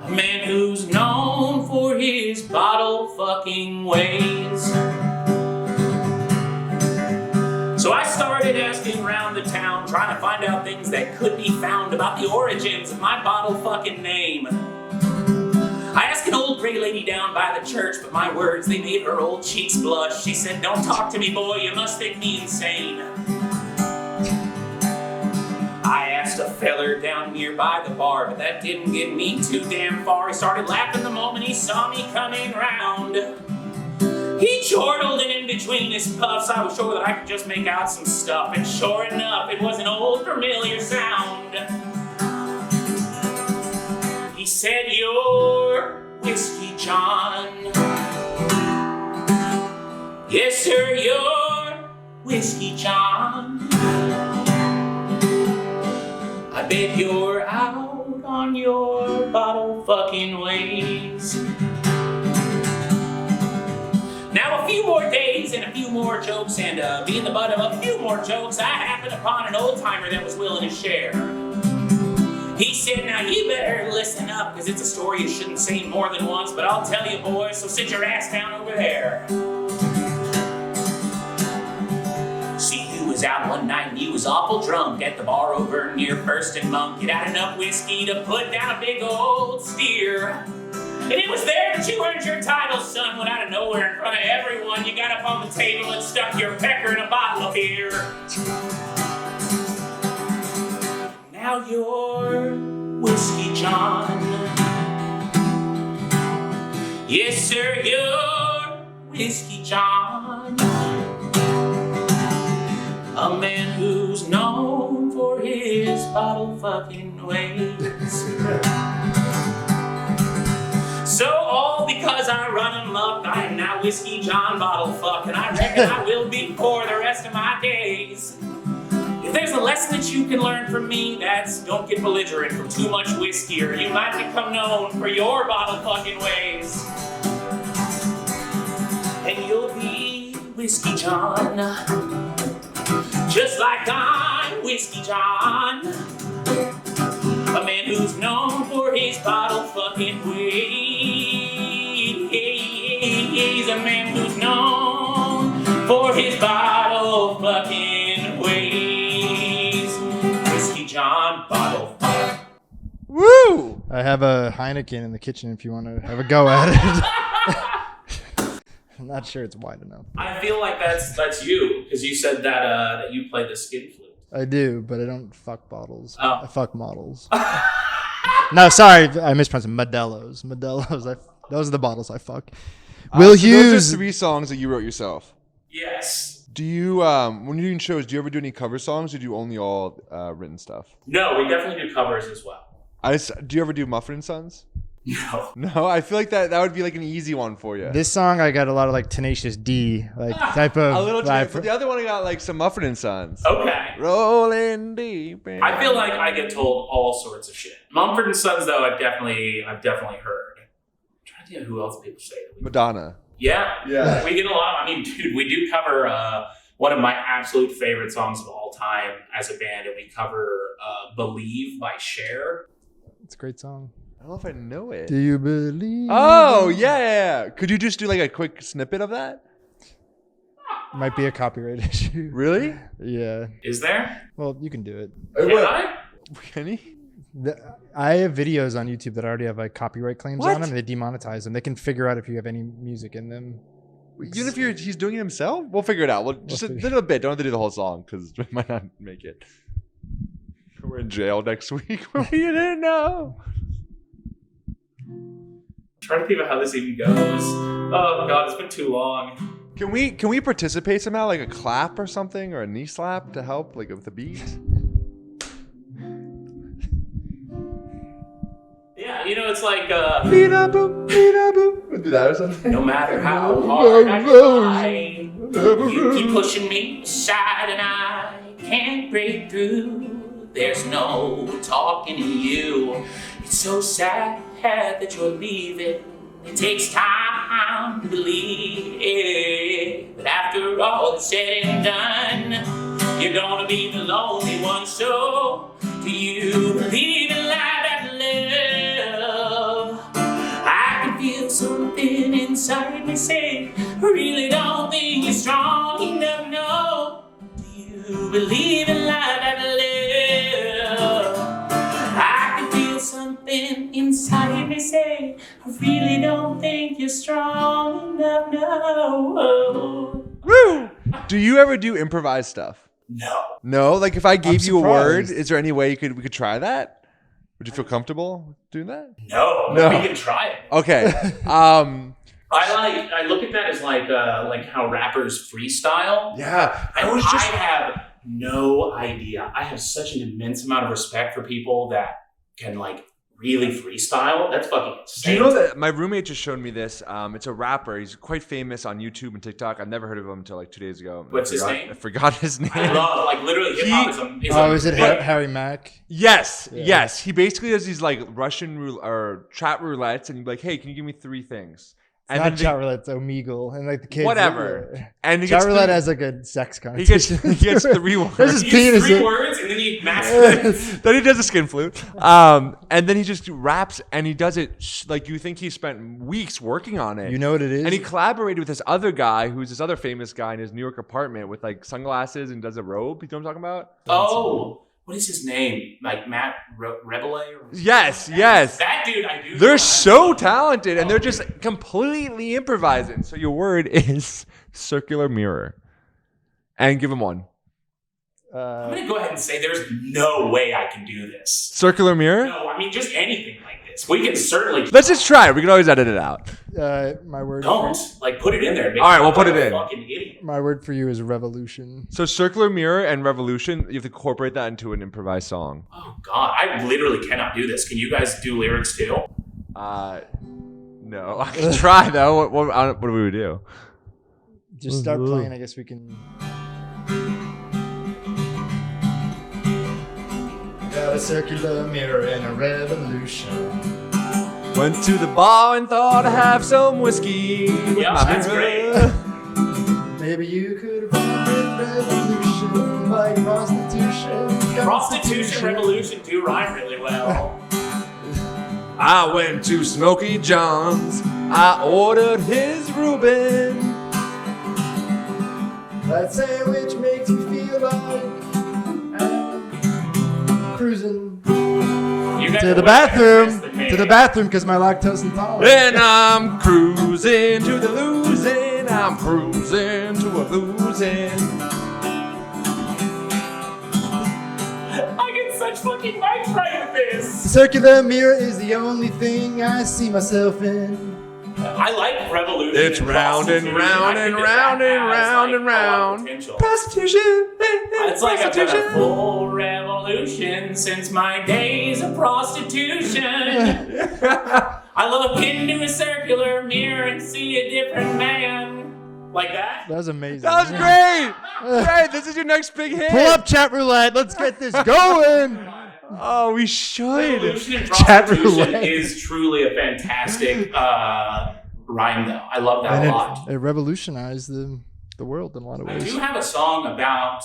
Speaker 5: A man who's known for his bottle fucking ways. So I started asking around the town, trying to find out things that could be found about the origins of my bottle fucking name. I asked an old gray lady down by the church, but my words, they made her old cheeks blush. She said, "Don't talk to me, boy, you must think me insane." I asked a feller down nearby the bar, but that didn't get me too damn far. He started laughing the moment he saw me coming round. He chortled, and in between his puffs, I was sure that I could just make out some stuff. And sure enough, it was an old familiar sound. He said, "You're Whiskey John." Yes, sir, you're Whiskey John. I bet you're out on your bottle fucking ways. Now a few more days and a few more jokes, and being the butt of a few more jokes, I happened upon an old timer that was willing to share. He said, "Now you better listen up, cause it's a story you shouldn't say more than once, but I'll tell you, boys, so sit your ass down over there." See, he was out one night and he was awful drunk at the bar over near First and Monk. He'd had enough whiskey to put down a big old steer. And it was there that you earned your title, son, when out of nowhere in front of everyone, you got up on the table and stuck your pecker in a bottle of beer. Now you're Whiskey John. Yes, sir, you're Whiskey John. A man who's known for his bottle fucking ways. So all because I run amok, I am now Whiskey John Bottlefuck, and I reckon I will be for the rest of my days. there's a lesson that you can learn from me. That's don't get belligerent from too much whiskey, or you might become known for your bottle fucking ways. And you'll be Whiskey John, just like I'm Whiskey John. A man who's known for his bottle fucking ways. A man who's known for his bottle fucking ways. Whiskey John, bottle fuck.
Speaker 4: Woo!
Speaker 1: I have a Heineken in the kitchen if you want to have a go at it. I'm not sure it's wide enough.
Speaker 5: I feel like that's you, because you said that you play the skin flute.
Speaker 1: I do, but I don't fuck bottles.
Speaker 5: Oh.
Speaker 1: I fuck models. No, sorry, I mispronounced it. Modelos. Those are the bottles I fuck. Will
Speaker 4: so
Speaker 1: Huse.
Speaker 4: Those are 3 songs that you wrote yourself.
Speaker 5: Yes.
Speaker 4: Do you, when you're doing shows, do you ever do any cover songs, or do you only all written stuff?
Speaker 5: No, we definitely do covers as well.
Speaker 4: Do you ever do Muffin and Sons?
Speaker 5: No.
Speaker 4: No, I feel like that would be like an easy one for you.
Speaker 1: This song, I got a lot of like Tenacious D, like type of.
Speaker 4: a little
Speaker 1: vibe.
Speaker 4: for the other one, I got like some Muffin and Sons.
Speaker 5: Okay.
Speaker 4: Rolling deep.
Speaker 5: I feel like I get told all sorts of shit. Mumford & Sons, though, I've definitely heard. I'm trying to think of who else people say.
Speaker 4: Madonna.
Speaker 5: Yeah.
Speaker 6: Yeah.
Speaker 5: We get a lot. I mean, dude, we do cover one of my absolute favorite songs of all time as a band, and we cover Believe by Cher.
Speaker 1: It's a great song.
Speaker 4: I don't know if I know it.
Speaker 1: Do you believe?
Speaker 4: Oh, yeah. Could you just do like a quick snippet of that?
Speaker 1: Might be a copyright issue.
Speaker 4: Really?
Speaker 1: Yeah.
Speaker 5: Is there?
Speaker 1: Well, you can do it.
Speaker 5: Can I?
Speaker 4: Can he?
Speaker 1: I have videos on YouTube that already have like copyright claims
Speaker 4: What?
Speaker 1: on them. They demonetize them. They can figure out if you have any music in them.
Speaker 4: Even if he's doing it himself? We'll figure it out. Just a little bit. Don't have to do the whole song because we might not make it. We're in jail next week. We didn't know.
Speaker 5: Trying to think about how this even goes. Oh God, it's been too long.
Speaker 4: Can we participate somehow, like a clap or something, or a knee slap to help, like with the beat?
Speaker 5: Yeah, you know, it's like
Speaker 4: Beat-a-boop, beat-a-boop. We'll do that or something.
Speaker 5: no matter how hard I try, you keep pushing me aside, and I can't break through. There's no talking to you. It's so sad that you're leaving. It takes time to believe it, but after all is said and done, you're gonna be the lonely one. So, do you believe in life after love? I can feel something inside me say, I really don't think you're strong enough. No, do you believe in life after love? I can feel something inside me say, I really don't think you're strong enough. No.
Speaker 4: Woo! Do you ever do improvised stuff?
Speaker 5: No.
Speaker 4: No? Like if I gave you a word,
Speaker 1: surprised.
Speaker 4: is there any way we could try that? Would you feel comfortable doing that?
Speaker 5: No.
Speaker 4: No.
Speaker 5: We can try it.
Speaker 4: Okay.
Speaker 5: I look at that as like how rappers freestyle.
Speaker 4: Yeah.
Speaker 5: I have no idea. I have such an immense amount of respect for people that can like really freestyle. That's fucking
Speaker 4: Do
Speaker 5: insane.
Speaker 4: you know that my roommate just showed me this? It's a rapper. He's quite famous on YouTube and TikTok. I've never heard of him until like 2 days ago.
Speaker 5: What's his name?
Speaker 4: I forgot his name.
Speaker 5: I love like literally hip hop is
Speaker 1: Oh, is it Harry Mack?
Speaker 4: Yes,
Speaker 1: Yeah.
Speaker 4: yes. He basically does these like Russian or chat roulettes, and he'd be like, "Hey, can you give me 3 things?" And
Speaker 1: Not
Speaker 4: then
Speaker 1: chat roulette, it's Omegle. And like the kids.
Speaker 4: Whatever.
Speaker 1: Yeah.
Speaker 4: and he
Speaker 1: Chat
Speaker 4: gets
Speaker 1: roulette
Speaker 4: 3
Speaker 1: has like a sex
Speaker 4: he gets
Speaker 1: connotation.
Speaker 4: he gets 3 words.
Speaker 1: There's his
Speaker 5: You
Speaker 1: penis.
Speaker 5: use 3
Speaker 1: in-
Speaker 5: words and then you master.
Speaker 4: Then he does a skin flute, and then he just raps, and he does it like you think he spent weeks working on it.
Speaker 1: You know what it is?
Speaker 4: And he collaborated with this other guy, who's this other famous guy in his New York apartment with like sunglasses and does a robe. You know what I'm talking about?
Speaker 5: Oh, what is his name? Like Matt Rebele?
Speaker 4: Yes, yes.
Speaker 5: That dude, I do.
Speaker 4: They're
Speaker 5: know.
Speaker 4: so talented, and they're just completely improvising. So your word is circular mirror, and give him 1.
Speaker 5: I'm gonna go ahead and say there's no way I can do this.
Speaker 4: Circular mirror.
Speaker 5: No, I mean just anything like this. We can certainly
Speaker 4: Let's just try it. We can always edit it out.
Speaker 1: my word.
Speaker 5: don't like put it in there. And make
Speaker 4: All right,
Speaker 5: me
Speaker 4: we'll
Speaker 5: look
Speaker 4: put
Speaker 5: like
Speaker 4: it
Speaker 5: a
Speaker 4: in.
Speaker 5: Fucking idiot.
Speaker 1: My word for you is revolution.
Speaker 4: So circular mirror and revolution. You have to incorporate that into an improvised song.
Speaker 5: Oh God, I literally cannot do this. Can you guys do lyrics too?
Speaker 4: No, I can try though. What do we do?
Speaker 1: Just start playing. I guess we can. Got a circular mirror and a revolution.
Speaker 4: Went to the bar and thought I'd have some whiskey.
Speaker 5: Yeah, that's great.
Speaker 1: Maybe you could run with revolution like prostitution.
Speaker 5: Prostitution Revolution do rhyme really well.
Speaker 4: I went to Smokey John's. I ordered his Reuben.
Speaker 1: That sandwich makes me feel like I'm cruising
Speaker 5: You guys
Speaker 1: to
Speaker 5: are
Speaker 1: the
Speaker 5: way better at this
Speaker 1: bathroom.
Speaker 5: than me.
Speaker 1: To the bathroom because my lactose intolerant.
Speaker 4: Then I'm cruising to the losing. I'm cruising to a losing.
Speaker 5: I get such fucking mic right with
Speaker 1: The
Speaker 5: this.
Speaker 1: circular mirror is the only thing I see myself in.
Speaker 5: I like revolution.
Speaker 4: It's round and
Speaker 5: prostitution.
Speaker 4: round
Speaker 5: I
Speaker 4: and
Speaker 5: think that
Speaker 4: round and
Speaker 5: has,
Speaker 4: round
Speaker 5: like,
Speaker 4: and
Speaker 5: a lot of
Speaker 4: round.
Speaker 5: potential.
Speaker 4: Prostitution.
Speaker 5: It's like I've done a full revolution since my days of prostitution. I look into a circular mirror and see a different man. Like that?
Speaker 1: That was amazing.
Speaker 4: That was great. Great. This is your next big hit.
Speaker 1: Pull up chat roulette. Let's get this going.
Speaker 4: Oh, we should.
Speaker 5: Revolution and
Speaker 1: Chat
Speaker 5: prostitution
Speaker 1: roulette.
Speaker 5: is truly a fantastic rhyme, though. I love that
Speaker 1: And
Speaker 5: a lot.
Speaker 1: it revolutionized the world in a lot of
Speaker 5: I
Speaker 1: ways.
Speaker 5: do have a song about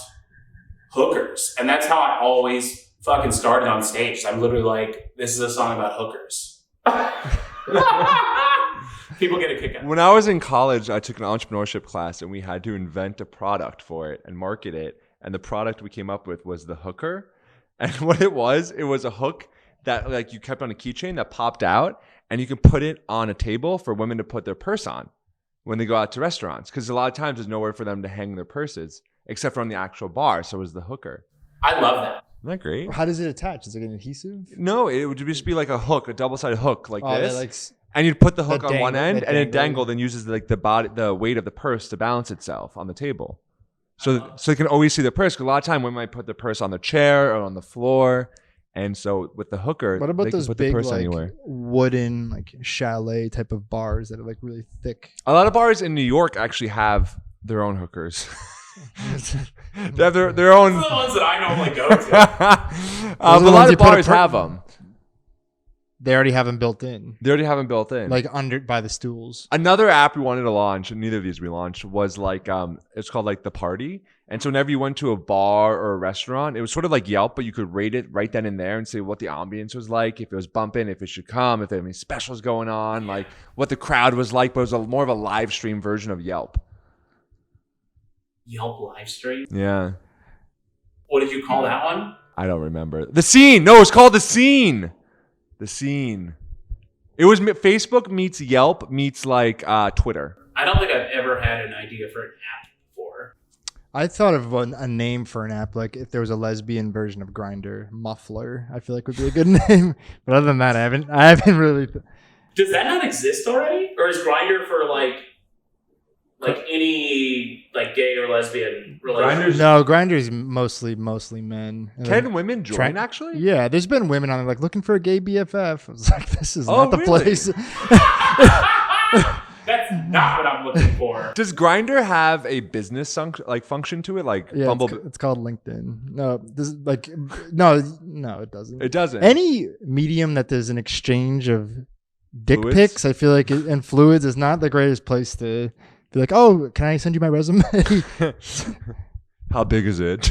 Speaker 5: hookers, and that's how I always fucking started on stage. I'm literally like, this is a song about hookers. People get a kick out of it.
Speaker 4: When I was in college, I took an entrepreneurship class and we had to invent a product for it and market it. And the product we came up with was the hooker. And what it was a hook that like you kept on a keychain that popped out and you can put it on a table for women to put their purse on when they go out to restaurants. Because a lot of times there's nowhere for them to hang their purses except for on the actual bar. So it was the hooker.
Speaker 5: I love that.
Speaker 4: Isn't that great?
Speaker 1: How does it attach? Is it an adhesive?
Speaker 4: No, it would just be like a hook, a double-sided hook like
Speaker 1: Oh,
Speaker 4: this.
Speaker 1: that, like,
Speaker 4: And you'd put the hook
Speaker 1: That
Speaker 4: on one
Speaker 1: dangle-
Speaker 4: end,
Speaker 1: that
Speaker 4: and it
Speaker 1: dangle.
Speaker 4: dangled and uses like the weight of the purse to balance itself on the table. So you can always see the purse. 'Cause a lot of time women might put the purse on the chair or on the floor, and so with the hooker,
Speaker 1: what about
Speaker 4: they can
Speaker 1: those
Speaker 4: put the
Speaker 1: big
Speaker 4: purse
Speaker 1: like
Speaker 4: anywhere.
Speaker 1: wooden like chalet type of bars that are like really thick?
Speaker 4: A lot of bars in New York actually have their own hookers. They have their own.
Speaker 5: Those are the ones that I normally go to.
Speaker 1: Those are
Speaker 4: But
Speaker 1: the
Speaker 4: a lot
Speaker 1: ones
Speaker 4: of
Speaker 1: you put a
Speaker 4: bars
Speaker 1: per-
Speaker 4: have them.
Speaker 1: They already have them built in,
Speaker 4: They already have them built in.
Speaker 1: like under by the stools.
Speaker 4: Another app we wanted to launch, and neither of these we launched, was like it's called like The Party. And so whenever you went to a bar or a restaurant, it was sort of like Yelp, but you could rate it right then and there and say what the ambience was like, if it was bumping, if it should come, if there were any specials going on, like what the crowd was like. But it was more of a live stream version of Yelp.
Speaker 5: Yelp live stream.
Speaker 4: Yeah,
Speaker 5: What did you call that one?
Speaker 4: I don't remember. The Scene. No, it's called The Scene. The Scene. It was Facebook meets Yelp meets like Twitter.
Speaker 5: I don't think I've ever had an idea for an app before.
Speaker 1: I thought of a name for an app, like if there was a lesbian version of Grindr, Muffler. I feel like would be a good name. But other than that, I haven't really.
Speaker 5: Does that not exist already, or is Grindr for like any like gay or lesbian relationship?
Speaker 1: No, Grindr's mostly men. And
Speaker 4: Can
Speaker 1: then-
Speaker 4: women join
Speaker 1: Try-
Speaker 4: actually?
Speaker 1: Yeah, there's been women on there like looking for a gay BFF. I was like, this is
Speaker 4: Oh,
Speaker 1: not the
Speaker 4: really?
Speaker 1: place.
Speaker 5: That's not what I'm looking for.
Speaker 4: Does Grindr have a business function to it, like
Speaker 1: Yeah,
Speaker 4: Bumble?
Speaker 1: it's called LinkedIn. No, no, it doesn't.
Speaker 4: It doesn't.
Speaker 1: Any medium that there's an exchange of dick
Speaker 4: Fluids?
Speaker 1: pics, I feel like, and fluids is not the greatest place to be like, oh, can I send you my resume?
Speaker 4: How big is it?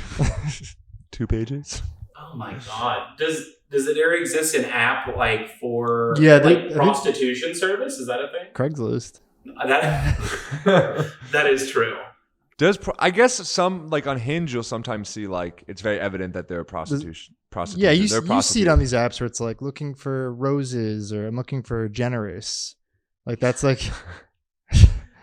Speaker 4: 2 pages.
Speaker 5: Oh my god. Does it ever exist an app like for
Speaker 1: Yeah, I
Speaker 5: like
Speaker 1: think-
Speaker 5: prostitution service? Is that a thing?
Speaker 1: Craigslist.
Speaker 5: That is true.
Speaker 4: I guess some like on Hinge you'll sometimes see like it's very evident that they're prostitution.
Speaker 1: Yeah, you
Speaker 4: They're
Speaker 1: see it on these apps where it's like looking for roses or I'm looking for generous. Like that's like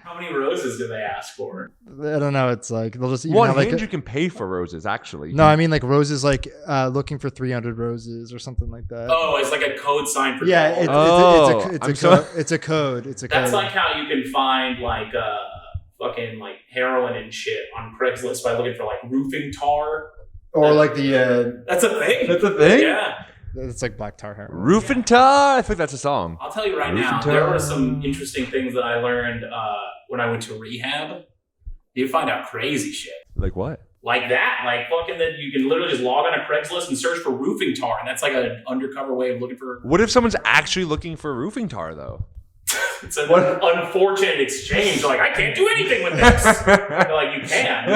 Speaker 5: How many roses do they ask for?
Speaker 1: I don't know. It's like they'll just even
Speaker 4: Well, on
Speaker 1: have like
Speaker 4: Hinge you can pay for roses actually.
Speaker 1: no, I mean like roses like looking for 300 roses or something like that.
Speaker 5: Oh, it's like a code sign for
Speaker 1: Yeah,
Speaker 5: gold.
Speaker 1: it's
Speaker 4: I'm
Speaker 1: a
Speaker 4: sorry.
Speaker 1: code. It's a code. It's a code.
Speaker 5: That's like how you can find like fucking like heroin and shit on Craigslist by looking for like roofing tar.
Speaker 1: or like the
Speaker 5: That's a thing.
Speaker 4: That's a thing?
Speaker 5: Yeah.
Speaker 1: it's like black tar heroin.
Speaker 4: Roof and Tar. I think that's a song.
Speaker 5: I'll tell you right
Speaker 4: Roofing
Speaker 5: now,
Speaker 4: tar.
Speaker 5: there were some interesting things that I learned when I went to rehab. You find out crazy shit.
Speaker 4: Like what?
Speaker 5: like that. Like fucking that you can literally just log on to Craigslist and search for roofing tar. And that's like an undercover way of looking for.
Speaker 4: What if someone's actually looking for roofing tar though?
Speaker 5: It's an unfortunate exchange. Like, I can't do anything with this. They're like, you can.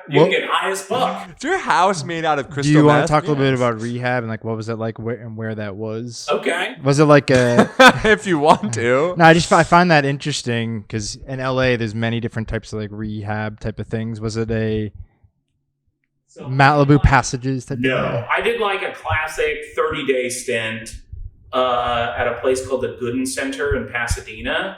Speaker 5: You can get high as fuck.
Speaker 4: Is your house made out of crystal
Speaker 1: Do you want
Speaker 4: meth?
Speaker 1: to talk a little bit about rehab and like what was it like where that was?
Speaker 5: Okay.
Speaker 1: Was it like a?
Speaker 4: If you want to.
Speaker 1: No, I find that interesting because in LA there's many different types of like rehab type of things. Was it a Malibu Passages type?
Speaker 5: No, I did like a classic 30-day stint at a place called the Gooden Center in Pasadena.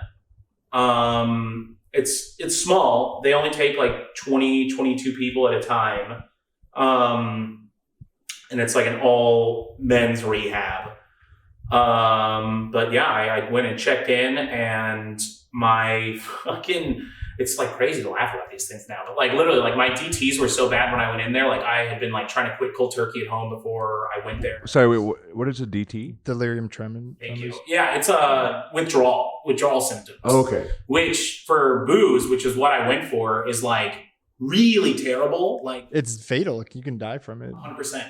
Speaker 5: It's small. They only take like 20, 22 people at a time. And it's like an all men's rehab. But yeah, I went and checked in, and my fucking, it's like crazy to laugh about these things now, but like literally like my DTs were so bad when I went in there. Like I had been like trying to quit cold turkey at home before I went there.
Speaker 4: Sorry, wait, what is a DT?
Speaker 1: Delirium tremens.
Speaker 5: Thank you. Yeah, it's a withdrawal symptoms.
Speaker 4: Okay.
Speaker 5: Which for booze, which is what I went for, is like really terrible. Like
Speaker 1: It's fatal. You can die from it.
Speaker 5: 100%.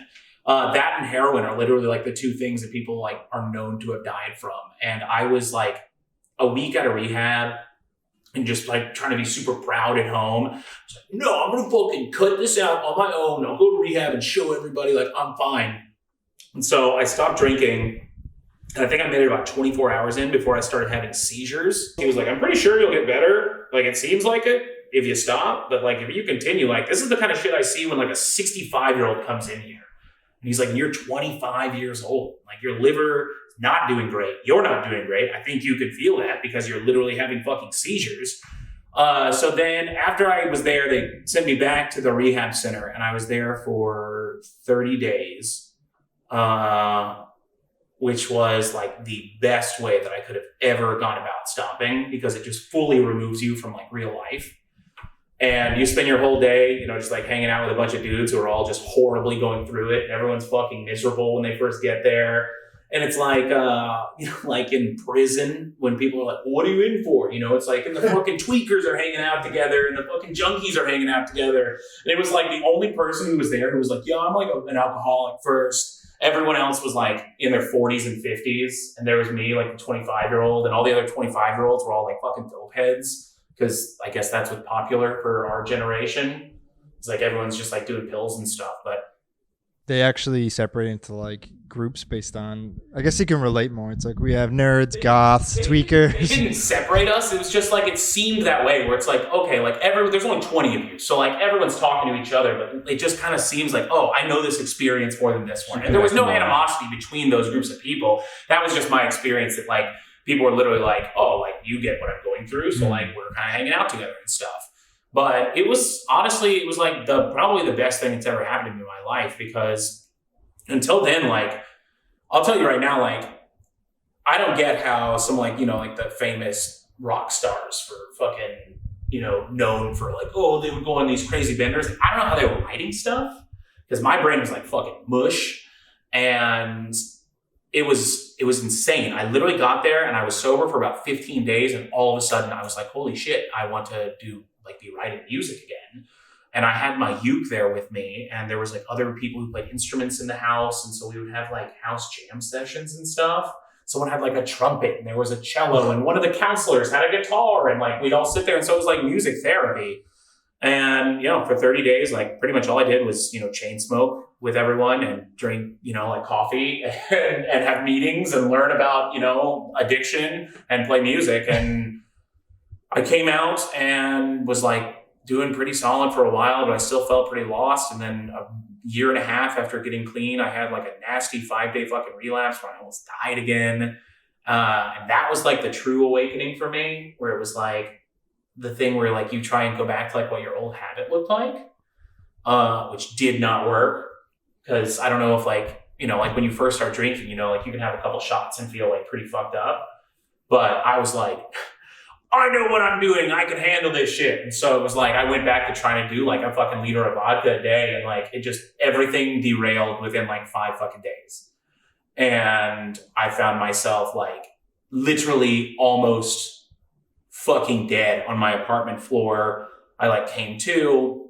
Speaker 5: That and heroin are literally like the two things that people like are known to have died from. And I was like a week out of rehab and just like trying to be super proud at home. I was like, no, I'm gonna fucking cut this out on my own. I'll go to rehab and show everybody like I'm fine. And so I stopped drinking, and I think I made it about 24 hours in before I started having seizures. He was like, I'm pretty sure you'll get better. Like it seems like it if you stop, but like if you continue, like this is the kind of shit I see when like a 65-year-old comes in here. And he's like, you're 25 years old. Like your liver is not doing great. You're not doing great. I think you could feel that because you're literally having fucking seizures. So then after I was there, they sent me back to the rehab center, and I was there for 30 days, which was like the best way that I could have ever gone about stopping, because it just fully removes you from like real life. And you spend your whole day, just like hanging out with a bunch of dudes who are all just horribly going through it. And everyone's fucking miserable when they first get there. And it's like, like in prison when people are like, what are you in for? It's like, and the fucking tweakers are hanging out together and the fucking junkies are hanging out together. And it was like the only person who was there who was like, yeah, I'm like an alcoholic first. Everyone else was like in their 40s and 50s. And there was me, like the 25-year-old, and all the other 25-year-olds were all like fucking dope heads. Because I guess that's what's popular for our generation. It's like everyone's just like doing pills and stuff. But
Speaker 1: They actually separate into like groups based on, I guess you can relate more. It's like we have nerds, goths,
Speaker 5: They
Speaker 1: tweakers.
Speaker 5: didn't separate us. It was just like it seemed that way, where it's like, okay, like there's only 20 of you. So like everyone's talking to each other, but it just kind of seems like, oh, I know this experience more than this one. And there was no animosity between those groups of people. That was just my experience, that like people were literally like, oh, like you get what I'm going through. So like we're kind of hanging out together and stuff. But it was honestly, it was like probably the best thing that's ever happened to me in my life, because until then, like, I'll tell you right now, like, I don't get how some like, like the famous rock stars for fucking, known for like, oh, they would go on these crazy benders. I don't know how they were writing stuff, because my brain was like fucking mush. And it was insane. I literally got there and I was sober for about 15 days. And all of a sudden I was like, holy shit, I want to be writing music again. And I had my uke there with me, and there was like other people who played instruments in the house. And so we would have like house jam sessions and stuff. Someone had like a trumpet, and there was a cello, and one of the counselors had a guitar, and like we'd all sit there. And so it was like music therapy. And, for 30 days, like pretty much all I did was, chain smoke with everyone and drink, like coffee and have meetings and learn about, addiction and play music. And I came out and was like doing pretty solid for a while, but I still felt pretty lost. And then a year and a half after getting clean, I had like a nasty 5-day fucking relapse where I almost died again. And that was like the true awakening for me, where it was like the thing where like you try and go back to like what your old habit looked like, which did not work. Because I don't know if like, like when you first start drinking, like you can have a couple shots and feel like pretty fucked up. But I was like, I know what I'm doing. I can handle this shit. And so it was like, I went back to trying to do like a fucking liter of vodka a day. And like, everything derailed within like 5 fucking days. And I found myself like literally almost fucking dead on my apartment floor. I like came to,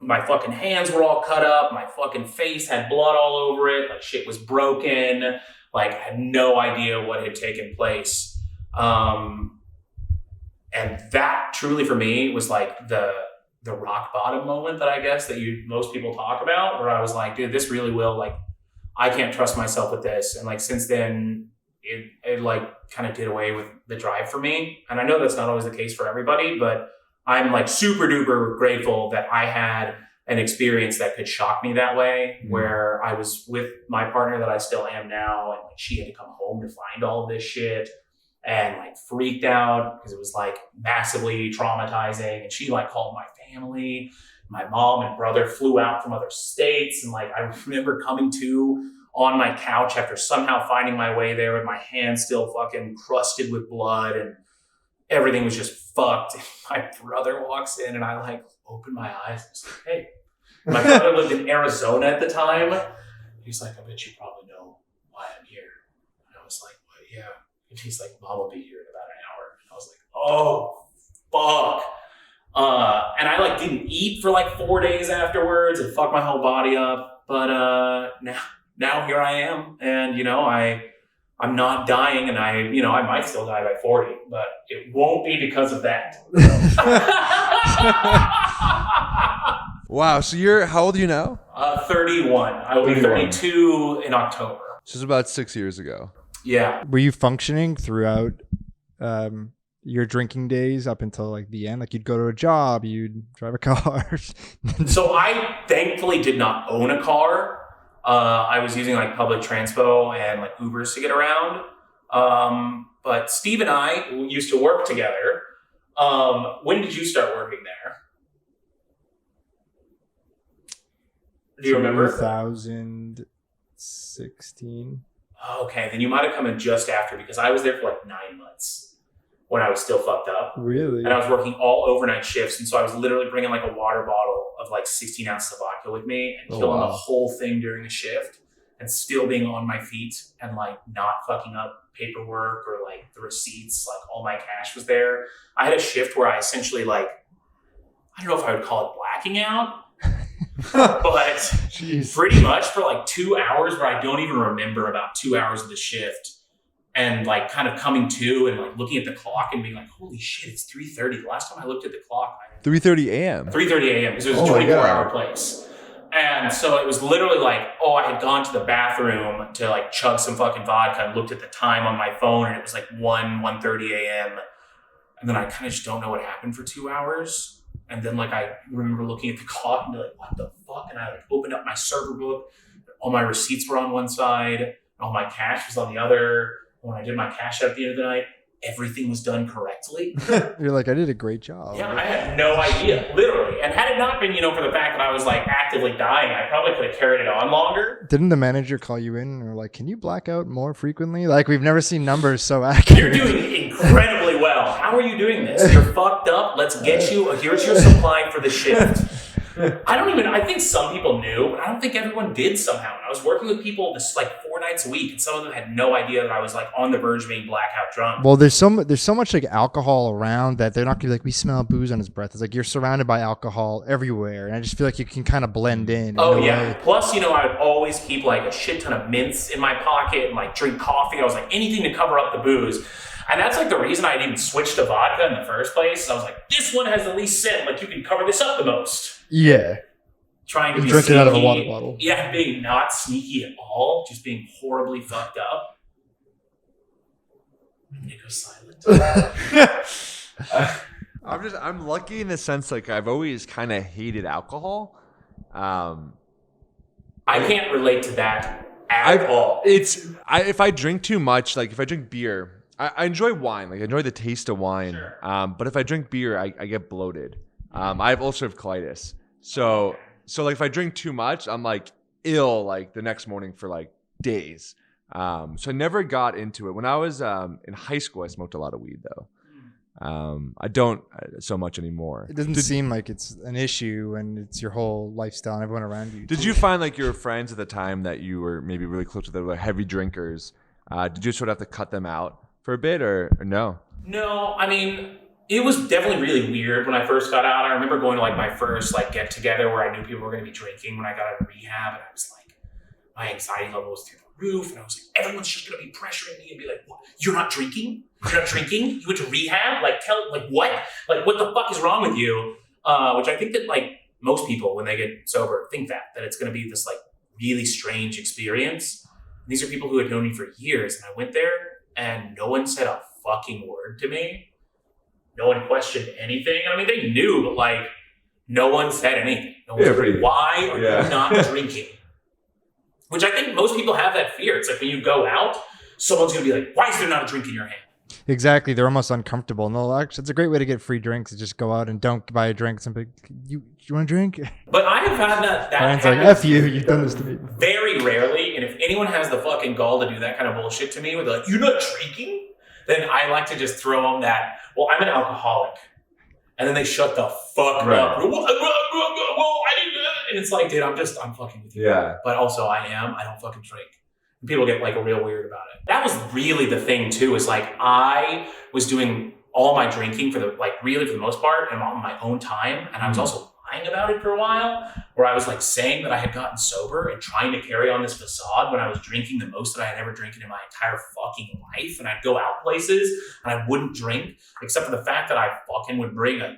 Speaker 5: my fucking hands were all cut up. My fucking face had blood all over it. Like shit was broken. Like I had no idea what had taken place. And that truly for me was like the rock bottom moment that I guess that most people talk about, where I was like, dude, this really will, like, I can't trust myself with this. And like since then it like kind of did away with the drive for me. And I know that's not always the case for everybody, but I'm like super duper grateful that I had an experience that could shock me that way, where I was with my partner that I still am now, and like she had to come home to find all of this shit and like freaked out because it was like massively traumatizing. And she like called my family. My mom and brother flew out from other states. And like, I remember coming to on my couch after somehow finding my way there with my hands still fucking crusted with blood and everything was just fucked. And my brother walks in and I like open my eyes and was like, hey, my brother lived in Arizona at the time. He's like, I bet you probably know why I'm here. And I was like, what? Yeah. And he's like, Mom will be here in about an hour. And I was like, oh, fuck. And I like didn't eat for like 4 days afterwards and fucked my whole body up. But now here I am. And, you know, I'm not dying, and I might still die by 40, but it won't be because of that.
Speaker 4: Wow. So how old are you now?
Speaker 5: 31. I will be 32 in October.
Speaker 4: So it's about 6 years ago.
Speaker 5: Yeah.
Speaker 1: Were you functioning throughout your drinking days up until like the end? Like you'd go to a job, you'd drive a car.
Speaker 5: So I thankfully did not own a car. I was using like public transpo and like Ubers to get around. But Steve and I used to work together. When did you start working there? Do you remember?
Speaker 1: 2016.
Speaker 5: Okay, then you might have come in just after, because I was there for like 9 months when I was still fucked up.
Speaker 1: Really?
Speaker 5: And I was working all overnight shifts. And so I was literally bringing like a water bottle of like 16 ounces of vodka with me and killing the whole thing during the shift and still being on my feet and like not fucking up paperwork or like the receipts. Like all my cash was there. I had a shift where I essentially like, I don't know if I would call it blacking out, but
Speaker 1: Jeez.
Speaker 5: pretty much for like 2 hours where I don't even remember about 2 hours of the shift. And like kind of coming to and like looking at the clock and being like, holy shit, it's 3:30. The last time I looked at the clock,
Speaker 4: 3:30 a.m.
Speaker 5: 3:30 a.m. because it was a 24-hour place. And so it was literally like, oh, I had gone to the bathroom to like chug some fucking vodka and looked at the time on my phone and it was like 1:30 a.m. And then I kind of just don't know what happened for 2 hours. And then like I remember looking at the clock and be like, what the fuck? And I like opened up my server book. All my receipts were on one side and all my cash was on the other. When I did my cash out at the end of the night, everything was done correctly.
Speaker 1: You're like, I did a great job.
Speaker 5: Yeah, I had no idea, literally. And had it not been, for the fact that I was like actively dying, I probably could have carried it on longer.
Speaker 1: Didn't the manager call you in and were like, can you black out more frequently? Like, we've never seen numbers so accurate.
Speaker 5: You're doing incredibly well. How are you doing this? You're fucked up. Let's get you. Here's your supply for the shift. I think some people knew, but I don't think everyone did somehow. And I was working with people this like 4 nights a week, and some of them had no idea that I was like on the verge of being blackout drunk.
Speaker 1: Well, there's so much like alcohol around that they're not gonna be like, we smell booze on his breath. It's like you're surrounded by alcohol everywhere, and I just feel like you can kind of blend in.
Speaker 5: Oh yeah. Plus, I would always keep like a shit ton of mints in my pocket and like drink coffee. I was like anything to cover up the booze. And that's like the reason I didn't switch to vodka in the first place. I was like, this one has the least scent. Like you can cover this up the most.
Speaker 1: Yeah.
Speaker 5: Trying to be
Speaker 1: drinking
Speaker 5: sneaky,
Speaker 1: out of a water bottle.
Speaker 5: Yeah, being not sneaky at all, just being horribly fucked up. And it goes silent.
Speaker 4: I'm lucky in the sense like I've always kind of hated alcohol.
Speaker 5: I can't relate to that at all.
Speaker 4: If I drink too much, like if I drink beer, I enjoy wine. Like I enjoy the taste of wine.
Speaker 5: Sure.
Speaker 4: But if I drink beer, I get bloated. I have ulcerative colitis. So like if I drink too much, I'm like ill like the next morning for like days. So I never got into it. When I was in high school, I smoked a lot of weed though. I don't so much anymore.
Speaker 1: It doesn't seem like it's an issue, and it's your whole lifestyle and everyone around you.
Speaker 4: Did you find like your friends at the time that you were maybe really close to that were heavy drinkers? Did you sort of have to cut them out for a bit or no?
Speaker 5: No, it was definitely really weird when I first got out. I remember going to like my first like get together where I knew people were going to be drinking when I got out of rehab, and I was like, my anxiety level was through the roof, and I was like, everyone's just going to be pressuring me and be like, what? You're not drinking? You're not drinking? You went to rehab? Like what? Like what the fuck is wrong with you? Which I think that like most people when they get sober think that it's going to be this like really strange experience. And these are people who had known me for years, and I went there and no one said a fucking word to me. No one questioned anything. I mean, they knew, but like, no one said anything. No one said, why are you not drinking? Which I think most people have that fear. It's like when you go out, someone's going to be like, why is there not a drink in your hand?
Speaker 1: Exactly. They're almost uncomfortable. No, actually, it's a great way to get free drinks. Is just go out and don't buy a drink. Somebody, you want a drink?
Speaker 5: But I have had that.
Speaker 1: Brian's like, F you. You've done this to me.
Speaker 5: Very rarely. And if anyone has the fucking gall to do that kind of bullshit to me, with like, you're not drinking? Then I like to just throw them that, well, I'm an alcoholic. And then they shut the fuck up. Well, I didn't. And it's like, dude, I'm fucking with you.
Speaker 4: Yeah.
Speaker 5: But also I don't fucking drink. And people get like real weird about it. That was really the thing too, is like I was doing all my drinking for the most part and on my own time. And I was also lying about it for a while, where I was like saying that I had gotten sober and trying to carry on this facade when I was drinking the most that I had ever drinking in my entire fucking life. And I'd go out places and I wouldn't drink, except for the fact that I fucking would bring a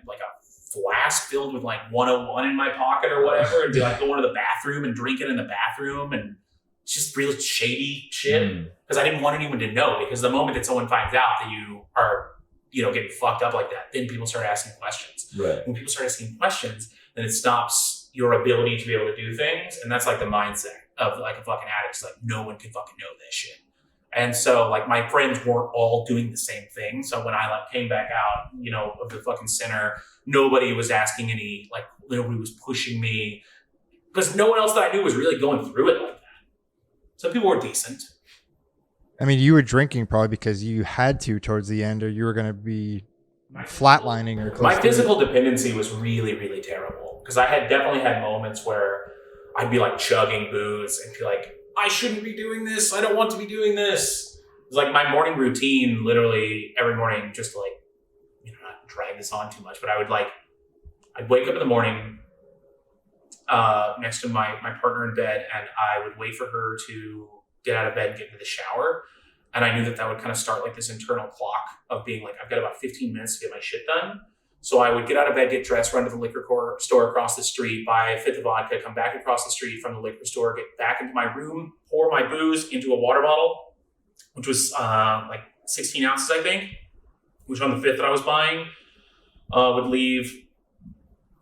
Speaker 5: flask filled with like 101 in my pocket or whatever, and be like going to the bathroom and drinking in the bathroom. And it's just real shady shit, because I didn't want anyone to know, because the moment that someone finds out that you are, getting fucked up like that, then people start asking questions.
Speaker 4: Right.
Speaker 5: When people start asking questions, then it stops your ability to be able to do things. And that's like the mindset of like a fucking addict. It's like, no one can fucking know this shit. And so like my friends weren't all doing the same thing. So when I like came back out, of the fucking center, nobody was asking any, like nobody was pushing me, because no one else that I knew was really going through it like that. So people were decent.
Speaker 1: I mean, you were drinking probably because you had to towards the end, or you were going to be flatlining or close.
Speaker 5: My physical dependency was really, really terrible, because I had definitely had moments where I'd be like chugging booze and be like, I shouldn't be doing this. I don't want to be doing this. It was like my morning routine, literally every morning, just to like, not drag this on too much, but I'd wake up in the morning next to my partner in bed, and I would wait for her to get out of bed and get into the shower. And I knew that would kind of start like this internal clock of being like, I've got about 15 minutes to get my shit done. So I would get out of bed, get dressed, run to the liquor store across the street, buy a fifth of vodka, come back across the street from the liquor store, get back into my room, pour my booze into a water bottle, which was like 16 ounces, I think, which on the fifth that I was buying would leave,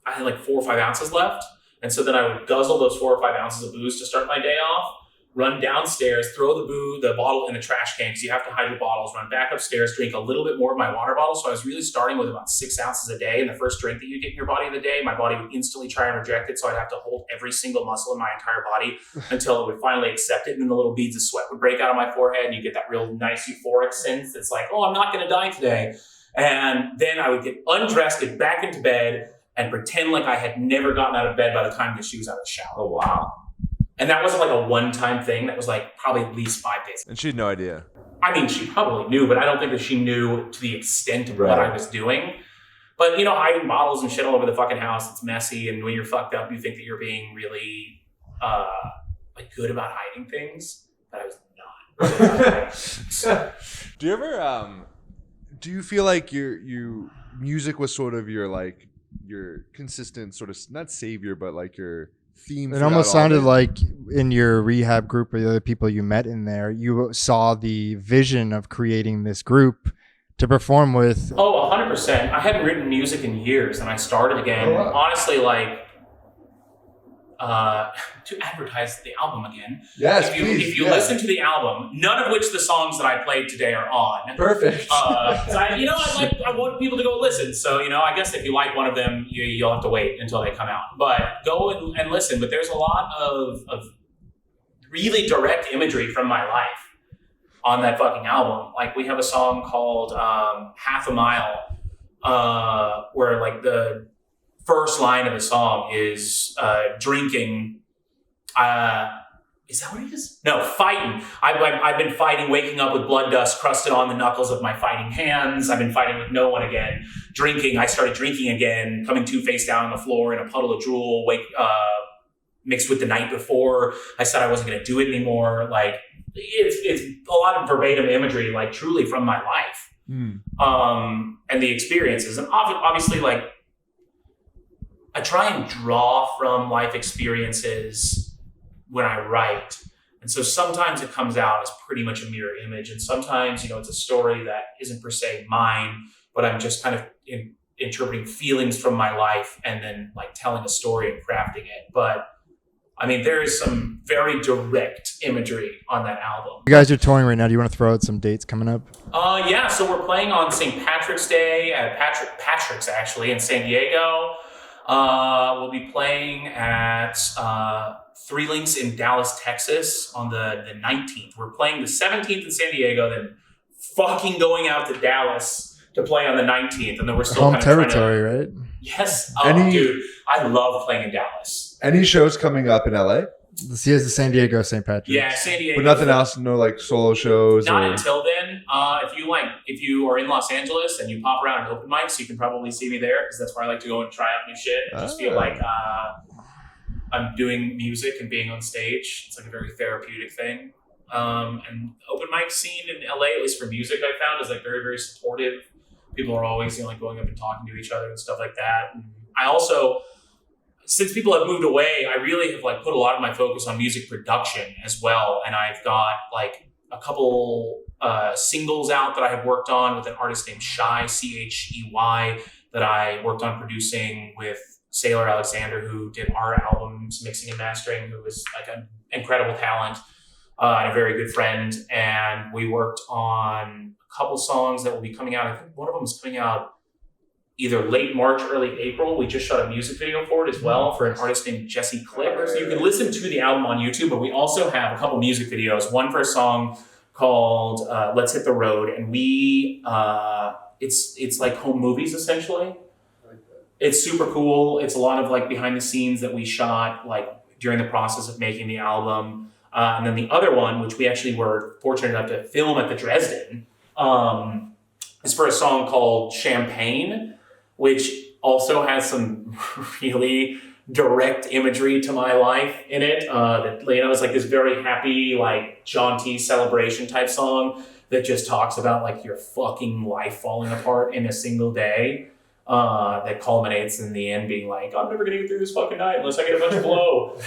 Speaker 5: I had like 4 or 5 ounces left. And so then I would guzzle those 4 or 5 ounces of booze to start my day off, run downstairs, throw the bottle in the trash can, because you have to hide your bottles, run back upstairs, drink a little bit more of my water bottle. So I was really starting with about 6 ounces a day. And the first drink that you get in your body of the day, my body would instantly try and reject it. So I'd have to hold every single muscle in my entire body until it would finally accept it. And then the little beads of sweat would break out of my forehead, and you get that real nice euphoric sense that's like, oh, I'm not going to die today. And then I would get undressed, get back into bed, and pretend like I had never gotten out of bed by the time that she was out of the shower.
Speaker 4: Oh, wow.
Speaker 5: And that wasn't like a one-time thing. That was like probably at least 5 days.
Speaker 4: And she had no idea.
Speaker 5: I mean, she probably knew, but I don't think that she knew to the extent of what I was doing. But, hiding bottles and shit all over the fucking house, it's messy. And when you're fucked up, you think that you're being really like good about hiding things. But I was not.
Speaker 4: Do you ever, do you feel like your music was sort of your consistent sort of, not savior, but like your theme?
Speaker 1: It almost sounded like in your rehab group or the other people you met in there, you saw the vision of creating this group to perform with.
Speaker 5: Oh, 100%. I hadn't written music in years, and I started again, honestly, like, to advertise the album again.
Speaker 4: Yes,
Speaker 5: if you listen to the album, none of which the songs that I played today are on.
Speaker 4: Perfect.
Speaker 5: I want people to go listen. So, I guess if you like one of them, you'll have to wait until they come out. But go and listen. But there's a lot of really direct imagery from my life on that fucking album. Like, we have a song called Half a Mile, where like the first line of the song is drinking. Is that what it is? No, fighting. I've been fighting, waking up with blood dust crusted on the knuckles of my fighting hands. I've been fighting with no one again. Drinking. I started drinking again, coming face down on the floor in a puddle of drool, mixed with the night before. I said I wasn't going to do it anymore. Like, it's a lot of verbatim imagery, like truly from my life. And the experiences. And obviously, like, I try and draw from life experiences when I write. And so sometimes it comes out as pretty much a mirror image. And sometimes, it's a story that isn't per se mine, but I'm just kind of interpreting feelings from my life and then like telling a story and crafting it. But I mean, there is some very direct imagery on that album.
Speaker 1: You guys are touring right now. Do you want to throw out some dates coming up?
Speaker 5: Yeah. So we're playing on St. Patrick's Day at Patrick's actually in San Diego. We'll be playing at Three Links in Dallas, Texas on the 19th. We're playing the 17th in San Diego, then fucking going out to Dallas to play on the 19th. And then we're still
Speaker 1: home
Speaker 5: kind of
Speaker 1: territory, right?
Speaker 5: Yes.
Speaker 4: Dude,
Speaker 5: I love playing in Dallas.
Speaker 4: Any shows coming up in LA?
Speaker 1: This is the San Diego St. Patrick's.
Speaker 5: Yeah, San Diego.
Speaker 4: But nothing else? No like solo shows?
Speaker 5: Not
Speaker 4: or...
Speaker 5: until then. If you are in Los Angeles and you pop around at open mics, you can probably see me there because that's where I like to go and try out new shit. I just feel like I'm doing music and being on stage. It's like a very therapeutic thing. And open mic scene in LA, at least for music, I found is like very, very supportive. People are always like going up and talking to each other and stuff like that. And I also, since people have moved away, I really have like put a lot of my focus on music production as well. And I've got like a couple singles out that I have worked on with an artist named Shy, Chey, that I worked on producing with Sailor Alexander, who did our albums, mixing and mastering, who was like an incredible talent and a very good friend. And we worked on a couple songs that will be coming out. I think one of them is coming out either late March, early April. We just shot a music video for it as well for an artist named Jesse Click. So you can listen to the album on YouTube, but we also have a couple music videos. One for a song called Let's Hit the Road. And it's like home movies essentially. It's super cool. It's a lot of like behind the scenes that we shot like during the process of making the album. And then the other one, which we actually were fortunate enough to film at the Dresden, is for a song called Champagne, which also has some really direct imagery to my life in it. It's like this very happy, like jaunty celebration type song that just talks about like your fucking life falling apart in a single day. That culminates in the end being like, I'm never gonna get through this fucking night unless I get a bunch of blow.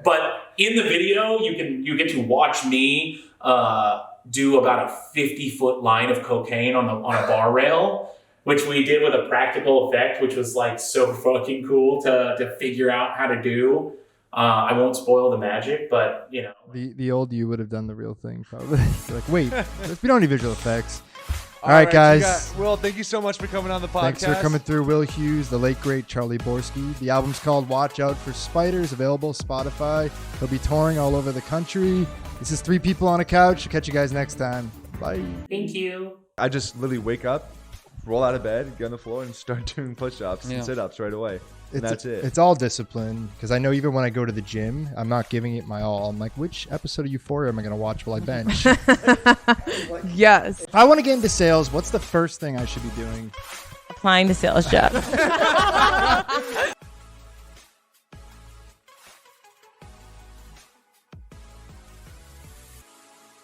Speaker 5: But in the video, you get to watch me do about a 50-foot line of cocaine on a bar rail, which we did with a practical effect, which was like so fucking cool to figure out how to do. I won't spoil the magic, but
Speaker 1: the old you would have done the real thing probably. Like, wait, we don't need visual effects. All right, guys.
Speaker 4: Will, thank you so much for coming on the podcast.
Speaker 1: Thanks for coming through. Will Huse, the late, great Charlie Borsky. The album's called Watch Out for Spiders, available Spotify. He'll be touring all over the country. This is Three People on a Couch. I'll catch you guys next time. Bye.
Speaker 5: Thank you.
Speaker 4: I just literally wake up, roll out of bed, get on the floor, and start doing push-ups and sit-ups right away. And that's it.
Speaker 1: It's all discipline, because I know even when I go to the gym, I'm not giving it my all. I'm like, which episode of Euphoria am I going to watch while I bench?
Speaker 3: Yes.
Speaker 1: If I want to get into sales, what's the first thing I should be doing?
Speaker 7: Applying to sales jobs.